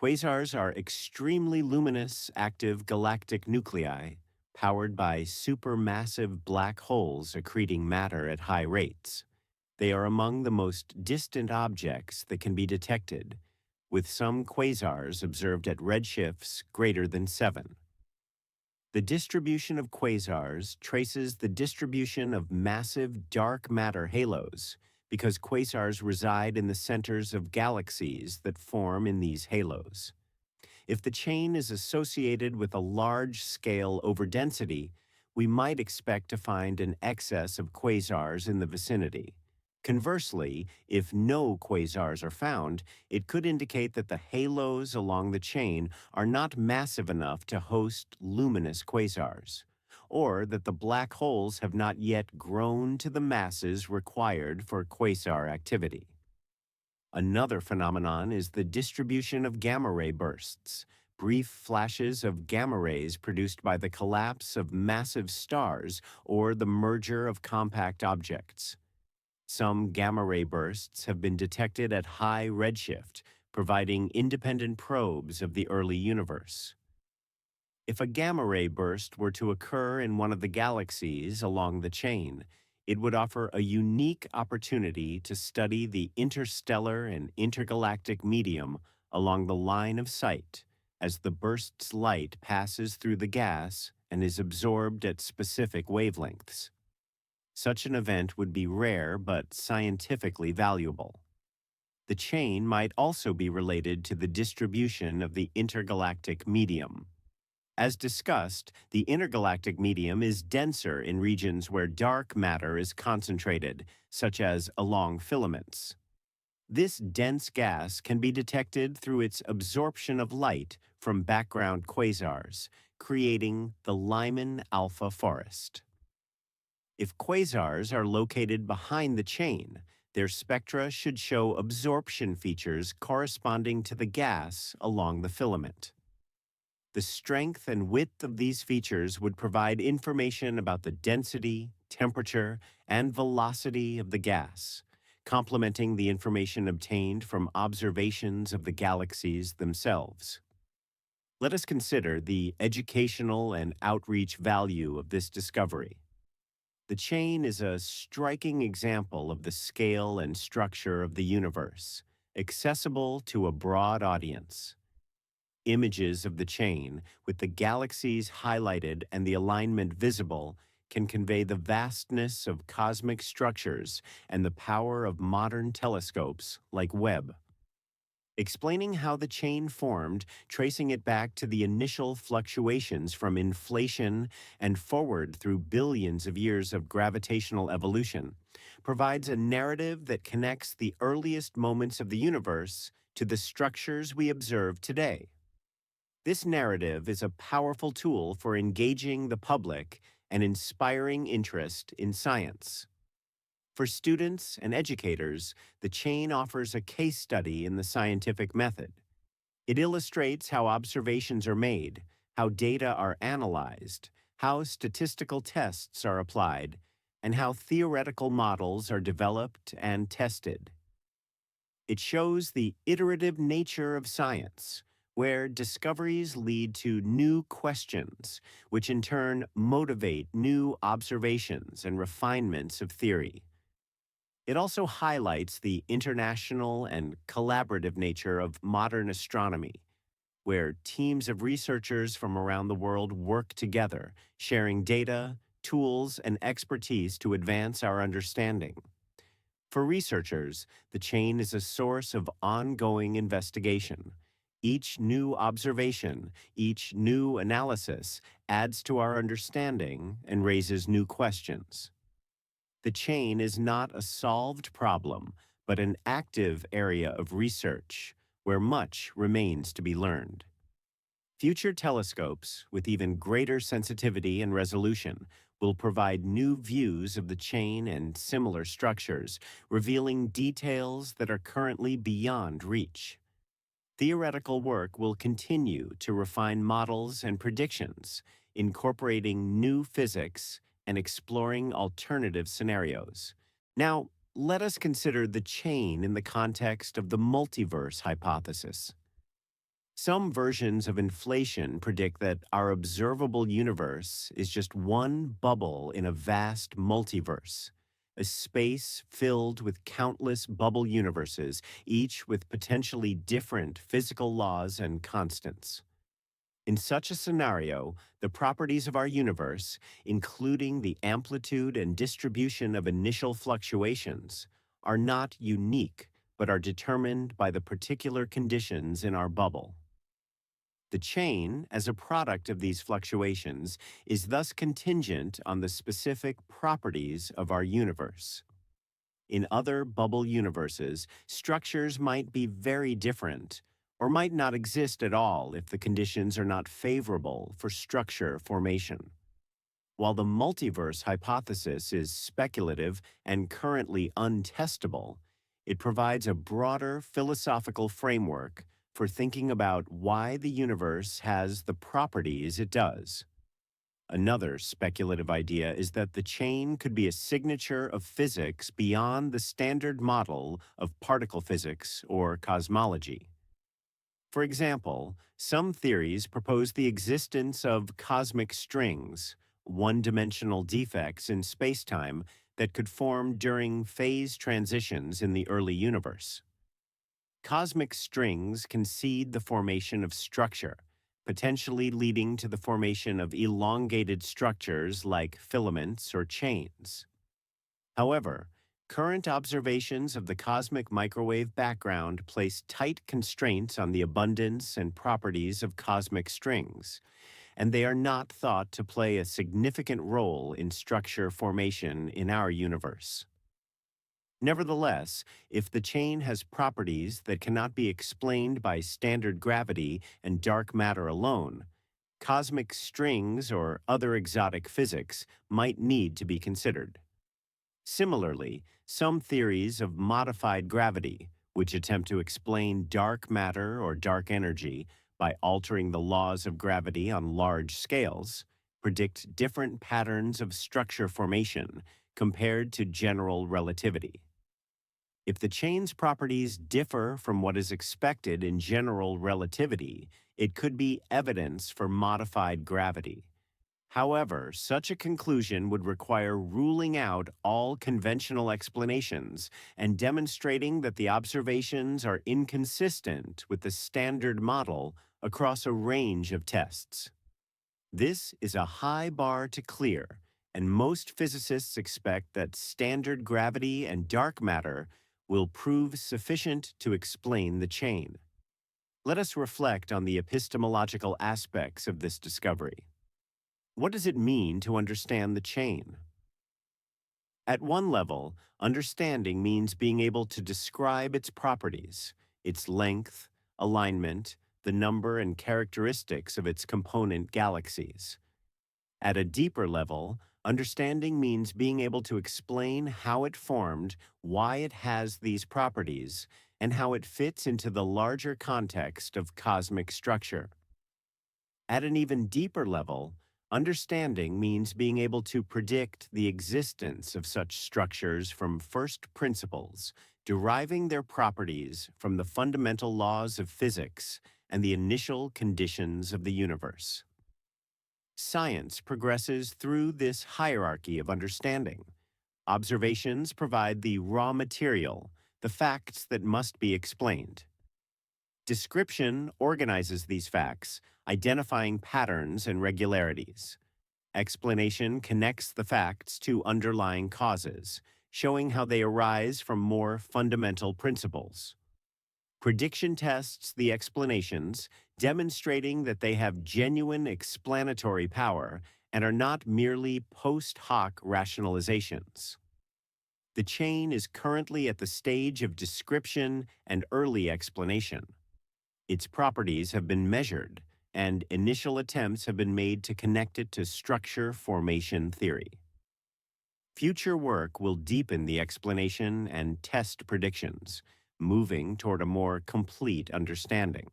Quasars are extremely luminous active galactic nuclei powered by supermassive black holes accreting matter at high rates. They are among the most distant objects that can be detected, with some quasars observed at redshifts greater than 7. The distribution of quasars traces the distribution of massive dark matter halos because quasars reside in the centers of galaxies that form in these halos. If the chain is associated with a large-scale overdensity, we might expect to find an excess of quasars in the vicinity. Conversely, if no quasars are found, it could indicate that the halos along the chain are not massive enough to host luminous quasars, or that the black holes have not yet grown to the masses required for quasar activity. Another phenomenon is the distribution of gamma ray bursts, brief flashes of gamma rays produced by the collapse of massive stars or the merger of compact objects. Some gamma ray bursts have been detected at high redshift, providing independent probes of the early universe. If a gamma ray burst were to occur in one of the galaxies along the chain, it would offer a unique opportunity to study the interstellar and intergalactic medium along the line of sight as the burst's light passes through the gas and is absorbed at specific wavelengths. Such an event would be rare but scientifically valuable. The chain might also be related to the distribution of the intergalactic medium. As discussed, the intergalactic medium is denser in regions where dark matter is concentrated, such as along filaments. This dense gas can be detected through its absorption of light from background quasars, creating the Lyman alpha forest. If quasars are located behind the chain, their spectra should show absorption features corresponding to the gas along the filament. The strength and width of these features would provide information about the density, temperature, and velocity of the gas, complementing the information obtained from observations of the galaxies themselves. Let us consider the educational and outreach value of this discovery. The chain is a striking example of the scale and structure of the universe, accessible to a broad audience. Images of the chain, with the galaxies highlighted and the alignment visible, can convey the vastness of cosmic structures and the power of modern telescopes like Webb. Explaining how the chain formed, tracing it back to the initial fluctuations from inflation and forward through billions of years of gravitational evolution, provides a narrative that connects the earliest moments of the universe to the structures we observe today. This narrative is a powerful tool for engaging the public and inspiring interest in science. For students and educators, the chain offers a case study in the scientific method. It illustrates how observations are made, how data are analyzed, how statistical tests are applied, and how theoretical models are developed and tested. It shows the iterative nature of science, where discoveries lead to new questions, which in turn motivate new observations and refinements of theory. It also highlights the international and collaborative nature of modern astronomy, where teams of researchers from around the world work together, sharing data, tools, and expertise to advance our understanding. For researchers, the chain is a source of ongoing investigation. Each new observation, each new analysis adds to our understanding and raises new questions. The chain is not a solved problem, but an active area of research where much remains to be learned. Future telescopes, with even greater sensitivity and resolution, will provide new views of the chain and similar structures, revealing details that are currently beyond reach. Theoretical work will continue to refine models and predictions, incorporating new physics and exploring alternative scenarios. Now, let us consider the chain in the context of the multiverse hypothesis. Some versions of inflation predict that our observable universe is just one bubble in a vast multiverse, a space filled with countless bubble universes, each with potentially different physical laws and constants. In such a scenario, the properties of our universe, including the amplitude and distribution of initial fluctuations, are not unique, but are determined by the particular conditions in our bubble. The chain, as a product of these fluctuations, is thus contingent on the specific properties of our universe. In other bubble universes, structures might be very different, or might not exist at all if the conditions are not favorable for structure formation. While the multiverse hypothesis is speculative and currently untestable, it provides a broader philosophical framework for thinking about why the universe has the properties it does. Another speculative idea is that the chain could be a signature of physics beyond the standard model of particle physics or cosmology. For example, some theories propose the existence of cosmic strings, one-dimensional defects in spacetime that could form during phase transitions in the early universe. Cosmic strings concede the formation of structure, potentially leading to the formation of elongated structures like filaments or chains. However, current observations of the cosmic microwave background place tight constraints on the abundance and properties of cosmic strings, and they are not thought to play a significant role in structure formation in our universe. Nevertheless, if the chain has properties that cannot be explained by standard gravity and dark matter alone, cosmic strings or other exotic physics might need to be considered. Similarly, some theories of modified gravity, which attempt to explain dark matter or dark energy by altering the laws of gravity on large scales, predict different patterns of structure formation compared to general relativity. If the chain's properties differ from what is expected in general relativity, it could be evidence for modified gravity. However, such a conclusion would require ruling out all conventional explanations and demonstrating that the observations are inconsistent with the standard model across a range of tests. This is a high bar to clear, and most physicists expect that standard gravity and dark matter will prove sufficient to explain the chain. Let us reflect on the epistemological aspects of this discovery. What does it mean to understand the chain? At one level, understanding means being able to describe its properties, its length, alignment, the number and characteristics of its component galaxies. At a deeper level, understanding means being able to explain how it formed, why it has these properties, and how it fits into the larger context of cosmic structure. At an even deeper level, understanding means being able to predict the existence of such structures from first principles, deriving their properties from the fundamental laws of physics and the initial conditions of the universe. Science progresses through this hierarchy of understanding. Observations provide the raw material, the facts that must be explained. Description organizes these facts, identifying patterns and regularities. Explanation connects the facts to underlying causes, showing how they arise from more fundamental principles. Prediction tests the explanations, demonstrating that they have genuine explanatory power and are not merely post hoc rationalizations. The chain is currently at the stage of description and early explanation. Its properties have been measured, and initial attempts have been made to connect it to structure formation theory. Future work will deepen the explanation and test predictions, moving toward a more complete understanding.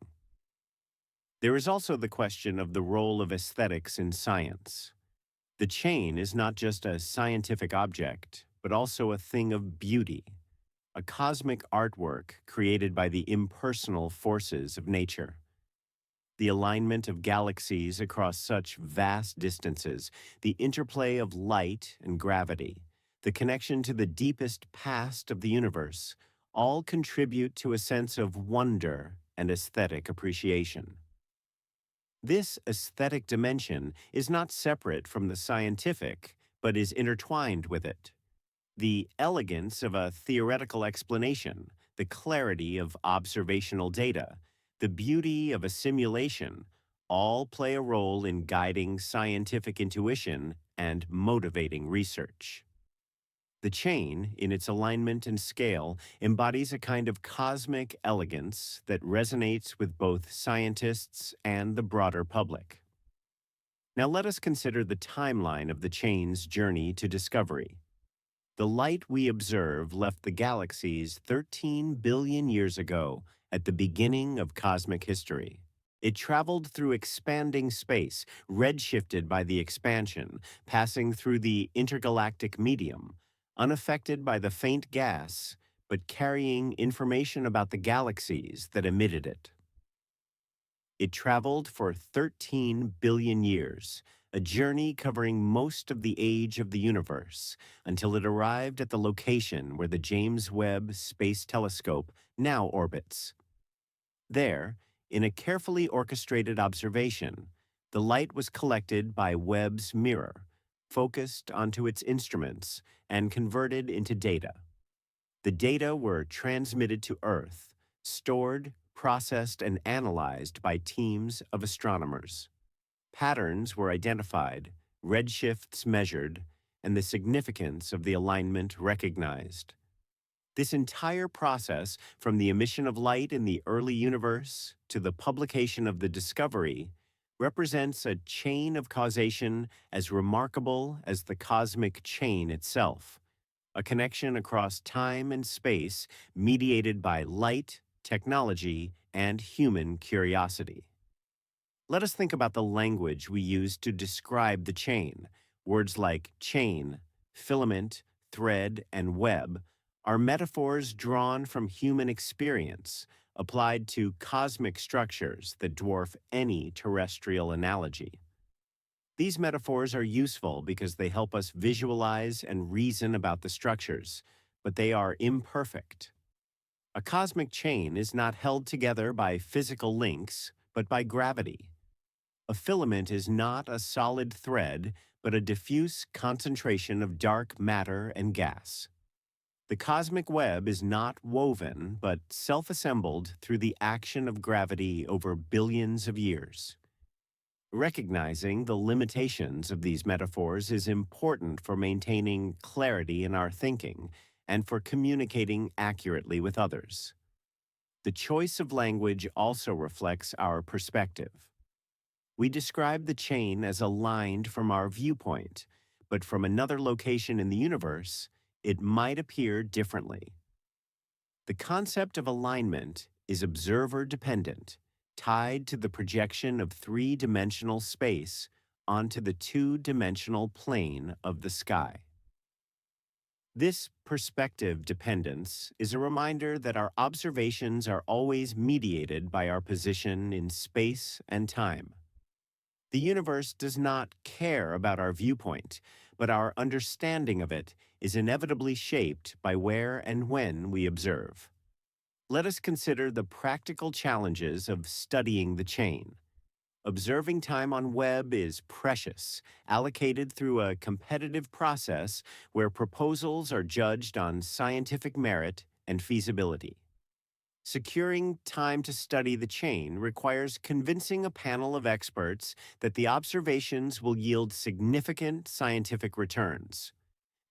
There is also the question of the role of aesthetics in science. The chain is not just a scientific object, but also a thing of beauty, a cosmic artwork created by the impersonal forces of nature. the alignment of galaxies across such vast distances, the interplay of light and gravity, the connection to the deepest past of the universe, all contribute to a sense of wonder and aesthetic appreciation. This aesthetic dimension is not separate from the scientific, but is intertwined with it. The elegance of a theoretical explanation, the clarity of observational data, the beauty of a simulation all play a role in guiding scientific intuition and motivating research. The chain, in its alignment and scale, embodies a kind of cosmic elegance that resonates with both scientists and the broader public. Now let us consider the timeline of the chain's journey to discovery. The light we observe left the galaxies 13 billion years ago at the beginning of cosmic history. It traveled through expanding space, redshifted by the expansion, passing through the intergalactic medium, unaffected by the faint gas, but carrying information about the galaxies that emitted it. It traveled for 13 billion years, a journey covering most of the age of the universe, until it arrived at the location where the James Webb Space Telescope now orbits. There, in a carefully orchestrated observation, the light was collected by Webb's mirror, focused onto its instruments, and converted into data. The data were transmitted to Earth, stored, processed, and analyzed by teams of astronomers. Patterns were identified, redshifts measured, and the significance of the alignment recognized. This entire process, from the emission of light in the early universe to the publication of the discovery, represents a chain of causation as remarkable as the cosmic chain itself, a connection across time and space mediated by light, technology, and human curiosity. Let us think about the language we use to describe the chain. Words like chain, filament, thread, and web are metaphors drawn from human experience, applied to cosmic structures that dwarf any terrestrial analogy. These metaphors are useful because they help us visualize and reason about the structures, but they are imperfect. A cosmic chain is not held together by physical links, but by gravity. A filament is not a solid thread, but a diffuse concentration of dark matter and gas. The cosmic web is not woven, but self-assembled through the action of gravity over billions of years. Recognizing the limitations of these metaphors is important for maintaining clarity in our thinking and for communicating accurately with others. The choice of language also reflects our perspective. We describe the chain as aligned from our viewpoint, but from another location in the universe, it might appear differently. The concept of alignment is observer-dependent, tied to the projection of three-dimensional space onto the two-dimensional plane of the sky. This perspective dependence is a reminder that our observations are always mediated by our position in space and time. The universe does not care about our viewpoint, but our understanding of it is inevitably shaped by where and when we observe. Let us consider the practical challenges of studying the chain. Observing time on Webb is precious, allocated through a competitive process where proposals are judged on scientific merit and feasibility. Securing time to study the chain requires convincing a panel of experts that the observations will yield significant scientific returns.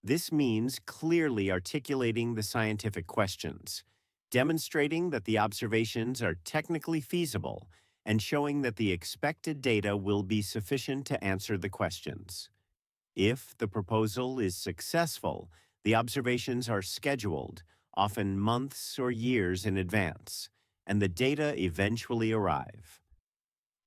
This means clearly articulating the scientific questions, demonstrating that the observations are technically feasible, and showing that the expected data will be sufficient to answer the questions. If the proposal is successful, the observations are scheduled, often months or years in advance, and the data eventually arrive.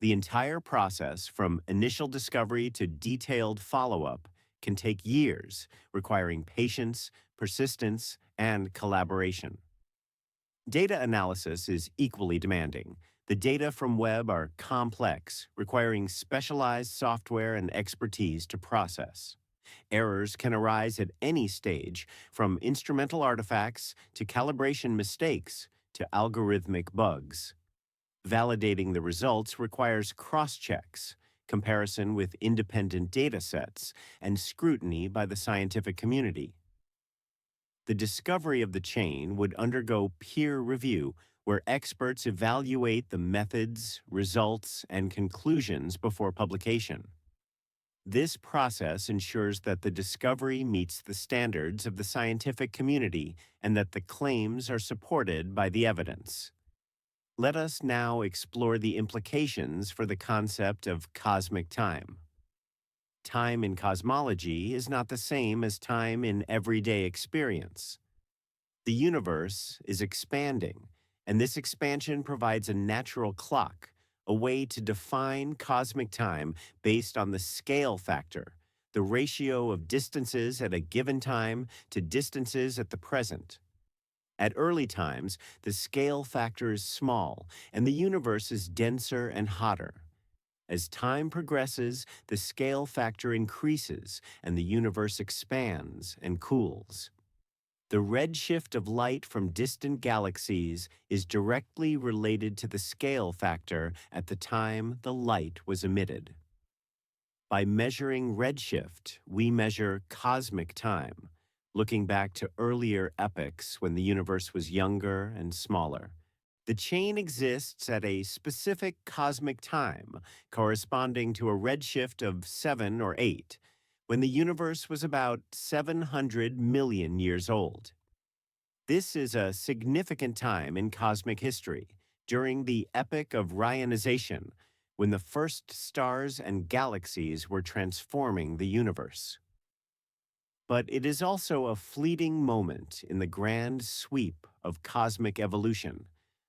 The entire process, from initial discovery to detailed follow-up, can take years, requiring patience, persistence, and collaboration. Data analysis is equally demanding. The data from Webb are complex, requiring specialized software and expertise to process. Errors can arise at any stage, from instrumental artifacts to calibration mistakes to algorithmic bugs. Validating the results requires cross-checks, comparison with independent data sets, and scrutiny by the scientific community. The discovery of the chain would undergo peer review, where experts evaluate the methods, results, and conclusions before publication. This process ensures that the discovery meets the standards of the scientific community and that the claims are supported by the evidence. Let us now explore the implications for the concept of cosmic time. Time in cosmology is not the same as time in everyday experience. The universe is expanding, and this expansion provides a natural clock, a way to define cosmic time based on the scale factor, the ratio of distances at a given time to distances at the present. At early times, the scale factor is small, and the universe is denser and hotter. As time progresses, the scale factor increases, and the universe expands and cools. The redshift of light from distant galaxies is directly related to the scale factor at the time the light was emitted. By measuring redshift, we measure cosmic time, looking back to earlier epochs when the universe was younger and smaller. The chain exists at a specific cosmic time, corresponding to a redshift of 7 or 8, when the universe was about 700 million years old. This is a significant time in cosmic history, during the epoch of Ryanization, when the first stars and galaxies were transforming the universe. But it is also a fleeting moment in the grand sweep of cosmic evolution,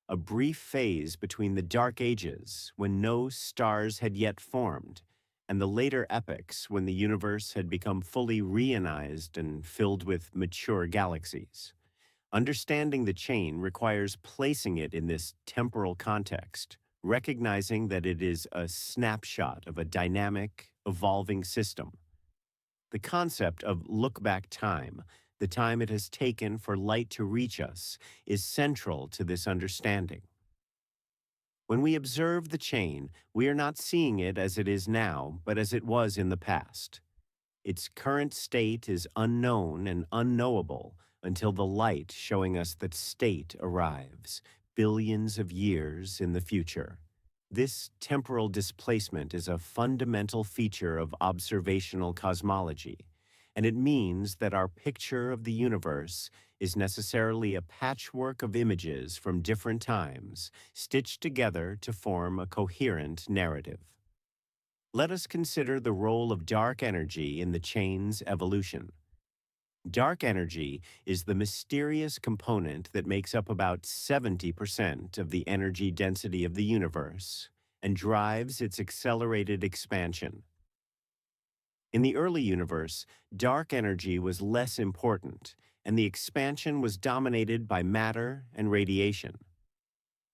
a brief phase between the Dark Ages, when no stars had yet formed, and the later epochs when the universe had become fully reionized and filled with mature galaxies. Understanding the chain requires placing it in this temporal context, recognizing that it is a snapshot of a dynamic, evolving system. The concept of look-back time, the time it has taken for light to reach us, is central to this understanding. When we observe the chain, we are not seeing it as it is now, but as it was in the past. Its current state is unknown and unknowable until the light showing us that state arrives, billions of years in the future. This temporal displacement is a fundamental feature of observational cosmology, and it means that our picture of the universe is necessarily a patchwork of images from different times, stitched together to form a coherent narrative. Let us consider the role of dark energy in the chain's evolution. Dark energy is the mysterious component that makes up about 70% of the energy density of the universe and drives its accelerated expansion. In the early universe, dark energy was less important, and the expansion was dominated by matter and radiation.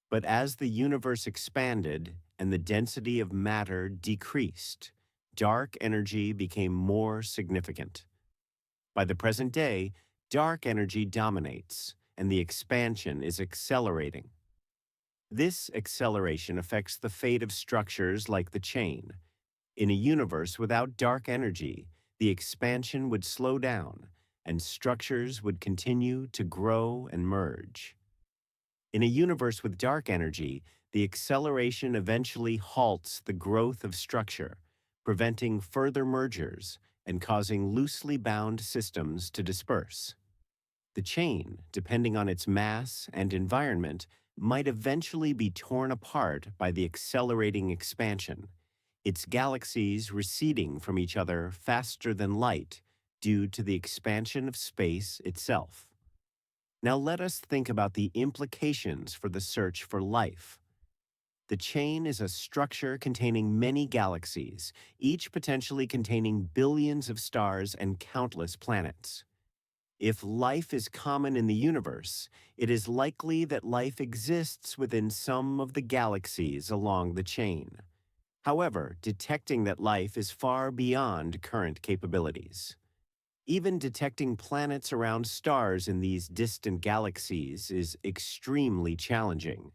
But as the universe expanded and the density of matter decreased, dark energy became more significant. By the present day, dark energy dominates, and the expansion is accelerating. This acceleration affects the fate of structures like the chain. In a universe without dark energy, the expansion would slow down, and structures would continue to grow and merge. In a universe with dark energy, the acceleration eventually halts the growth of structure, preventing further mergers and causing loosely bound systems to disperse. The chain, depending on its mass and environment, might eventually be torn apart by the accelerating expansion, its galaxies receding from each other faster than light due to the expansion of space itself. Now let us think about the implications for the search for life. The chain is a structure containing many galaxies, each potentially containing billions of stars and countless planets. If life is common in the universe, it is likely that life exists within some of the galaxies along the chain. However, detecting that life is far beyond current capabilities. Even detecting planets around stars in these distant galaxies is extremely challenging.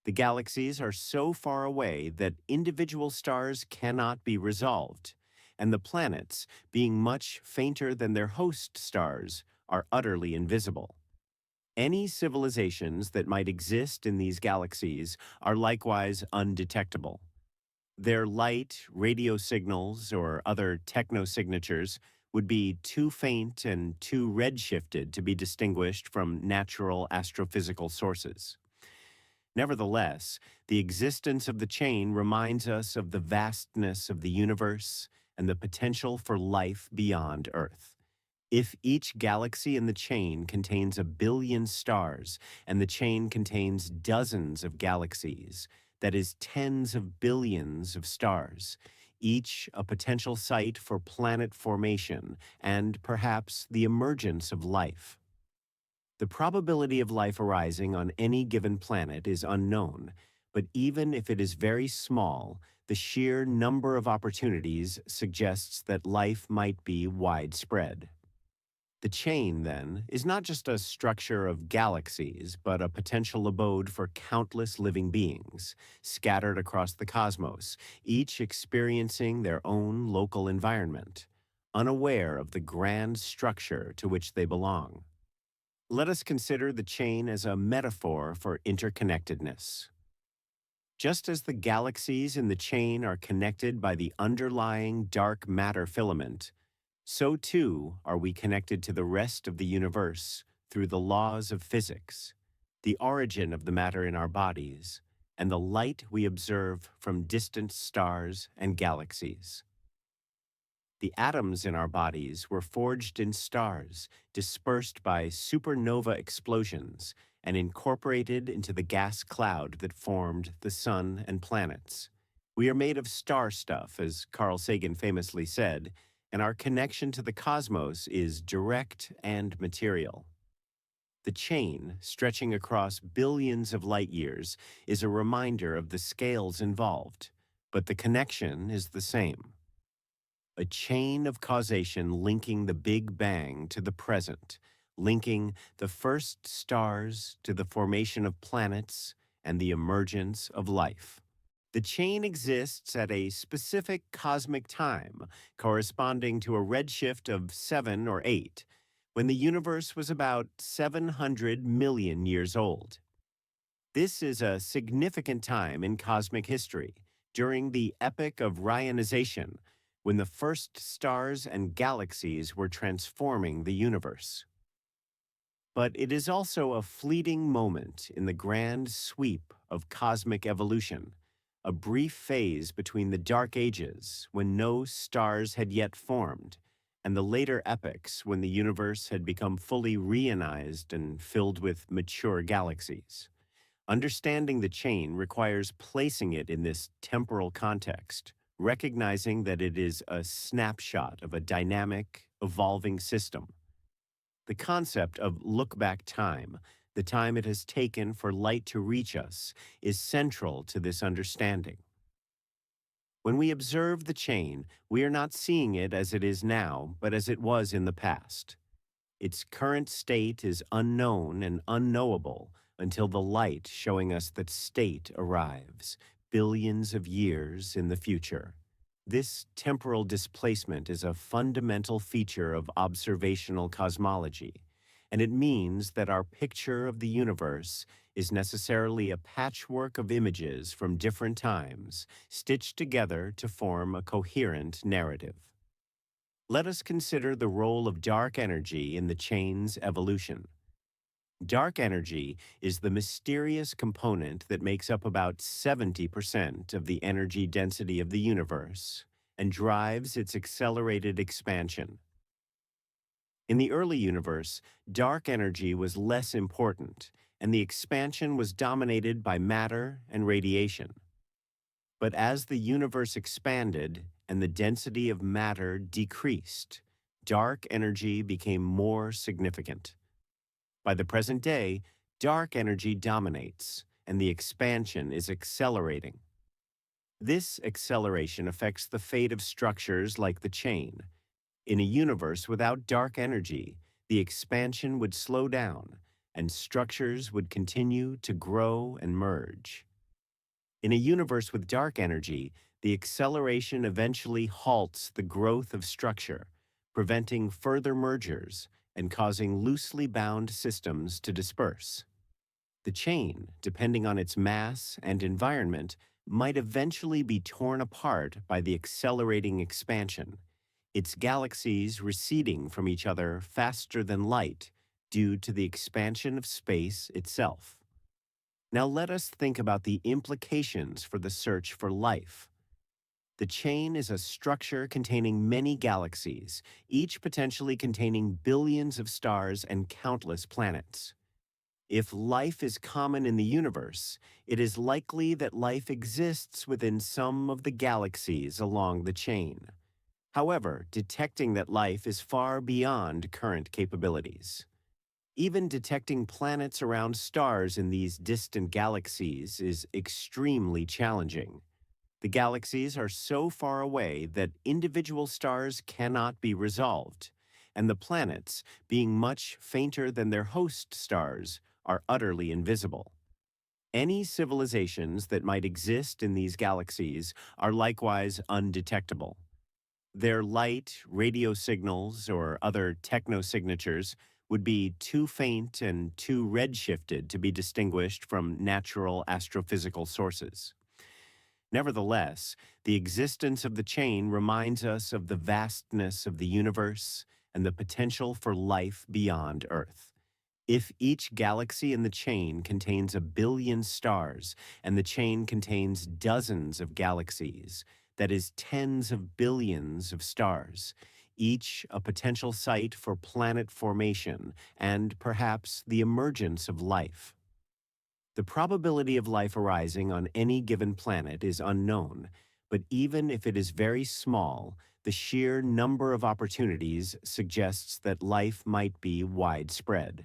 The galaxies are so far away that individual stars cannot be resolved, and the planets, being much fainter than their host stars, are utterly invisible. Any civilizations that might exist in these galaxies are likewise undetectable. Their light, radio signals, or other technosignatures would be too faint and too redshifted to be distinguished from natural astrophysical sources. Nevertheless, the existence of the chain reminds us of the vastness of the universe and the potential for life beyond Earth. If each galaxy in the chain contains 1 billion stars and the chain contains dozens of galaxies, that is, tens of billions of stars, each a potential site for planet formation and perhaps the emergence of life. The probability of life arising on any given planet is unknown, but even if it is very small, the sheer number of opportunities suggests that life might be widespread. The chain, then, is not just a structure of galaxies, but a potential abode for countless living beings, scattered across the cosmos, each experiencing their own local environment, unaware of the grand structure to which they belong. Let us consider the chain as a metaphor for interconnectedness. Just as the galaxies in the chain are connected by the underlying dark matter filament, so too are we connected to the rest of the universe through the laws of physics, the origin of the matter in our bodies, and the light we observe from distant stars and galaxies. The atoms in our bodies were forged in stars, dispersed by supernova explosions, and incorporated into the gas cloud that formed the sun and planets. We are made of star stuff, as Carl Sagan famously said, and our connection to the cosmos is direct and material. The chain, stretching across billions of light years, is a reminder of the scales involved, but the connection is the same. A chain of causation linking the Big Bang to the present, linking the first stars to the formation of planets and the emergence of life. The chain exists at a specific cosmic time, corresponding to a redshift of 7 or 8, when the universe was about 700 million years old. This is a significant time in cosmic history, during the epoch of Ryanization, when the first stars and galaxies were transforming the universe. But it is also a fleeting moment in the grand sweep of cosmic evolution, a brief phase between the Dark Ages, when no stars had yet formed, and the later epochs when the universe had become fully reionized and filled with mature galaxies. Understanding the chain requires placing it in this temporal context, recognizing that it is a snapshot of a dynamic, evolving system. The concept of look-back time, the time it has taken for light to reach us, is central to this understanding. When we observe the chain, we are not seeing it as it is now, but as it was in the past. Its current state is unknown and unknowable until the light showing us that state arrives, billions of years in the future. This temporal displacement is a fundamental feature of observational cosmology, and it means that our picture of the universe is necessarily a patchwork of images from different times, stitched together to form a coherent narrative. Let us consider the role of dark energy in the chain's evolution. Dark energy is the mysterious component that makes up about 70% of the energy density of the universe and drives its accelerated expansion. In the early universe, dark energy was less important, and the expansion was dominated by matter and radiation. But as the universe expanded and the density of matter decreased, dark energy became more significant. By the present day, dark energy dominates, and the expansion is accelerating. This acceleration affects the fate of structures like the chain. In a universe without dark energy, the expansion would slow down, and structures would continue to grow and merge. In a universe with dark energy, the acceleration eventually halts the growth of structure, preventing further mergers and causing loosely bound systems to disperse. The chain, depending on its mass and environment, might eventually be torn apart by the accelerating expansion, its galaxies receding from each other faster than light due to the expansion of space itself. Now let us think about the implications for the search for life. The chain is a structure containing many galaxies, each potentially containing billions of stars and countless planets. If life is common in the universe, it is likely that life exists within some of the galaxies along the chain. However, detecting that life is far beyond current capabilities. Even detecting planets around stars in these distant galaxies is extremely challenging. The galaxies are so far away that individual stars cannot be resolved, and the planets, being much fainter than their host stars, are utterly invisible. Any civilizations that might exist in these galaxies are likewise undetectable. Their light, radio signals, or other technosignatures would be too faint and too redshifted to be distinguished from natural astrophysical sources. Nevertheless, the existence of the chain reminds us of the vastness of the universe and the potential for life beyond Earth. If each galaxy in the chain contains a billion stars and the chain contains dozens of galaxies, that is, tens of billions of stars, each a potential site for planet formation and perhaps the emergence of life. The probability of life arising on any given planet is unknown, but even if it is very small, the sheer number of opportunities suggests that life might be widespread.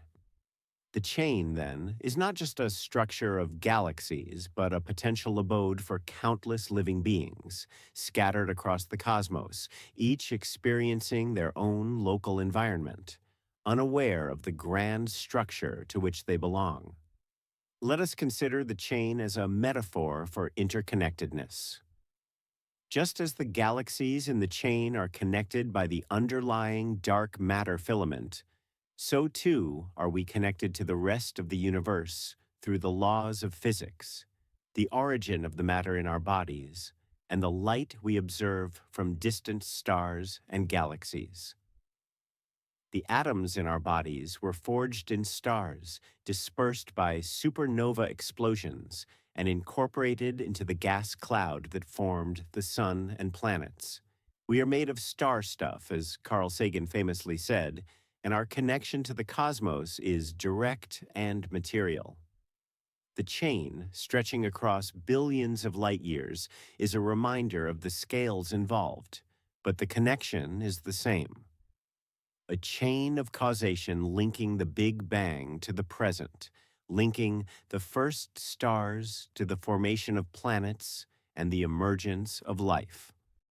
The chain, then, is not just a structure of galaxies, but a potential abode for countless living beings, scattered across the cosmos, each experiencing their own local environment, unaware of the grand structure to which they belong. Let us consider the chain as a metaphor for interconnectedness. Just as the galaxies in the chain are connected by the underlying dark matter filament, so too are we connected to the rest of the universe through the laws of physics, the origin of the matter in our bodies, and the light we observe from distant stars and galaxies. The atoms in our bodies were forged in stars, dispersed by supernova explosions, and incorporated into the gas cloud that formed the sun and planets. We are made of star stuff, as Carl Sagan famously said, and our connection to the cosmos is direct and material. The chain, stretching across billions of light years, is a reminder of the scales involved, but the connection is the same. A chain of causation linking the Big Bang to the present, linking the first stars to the formation of planets and the emergence of life.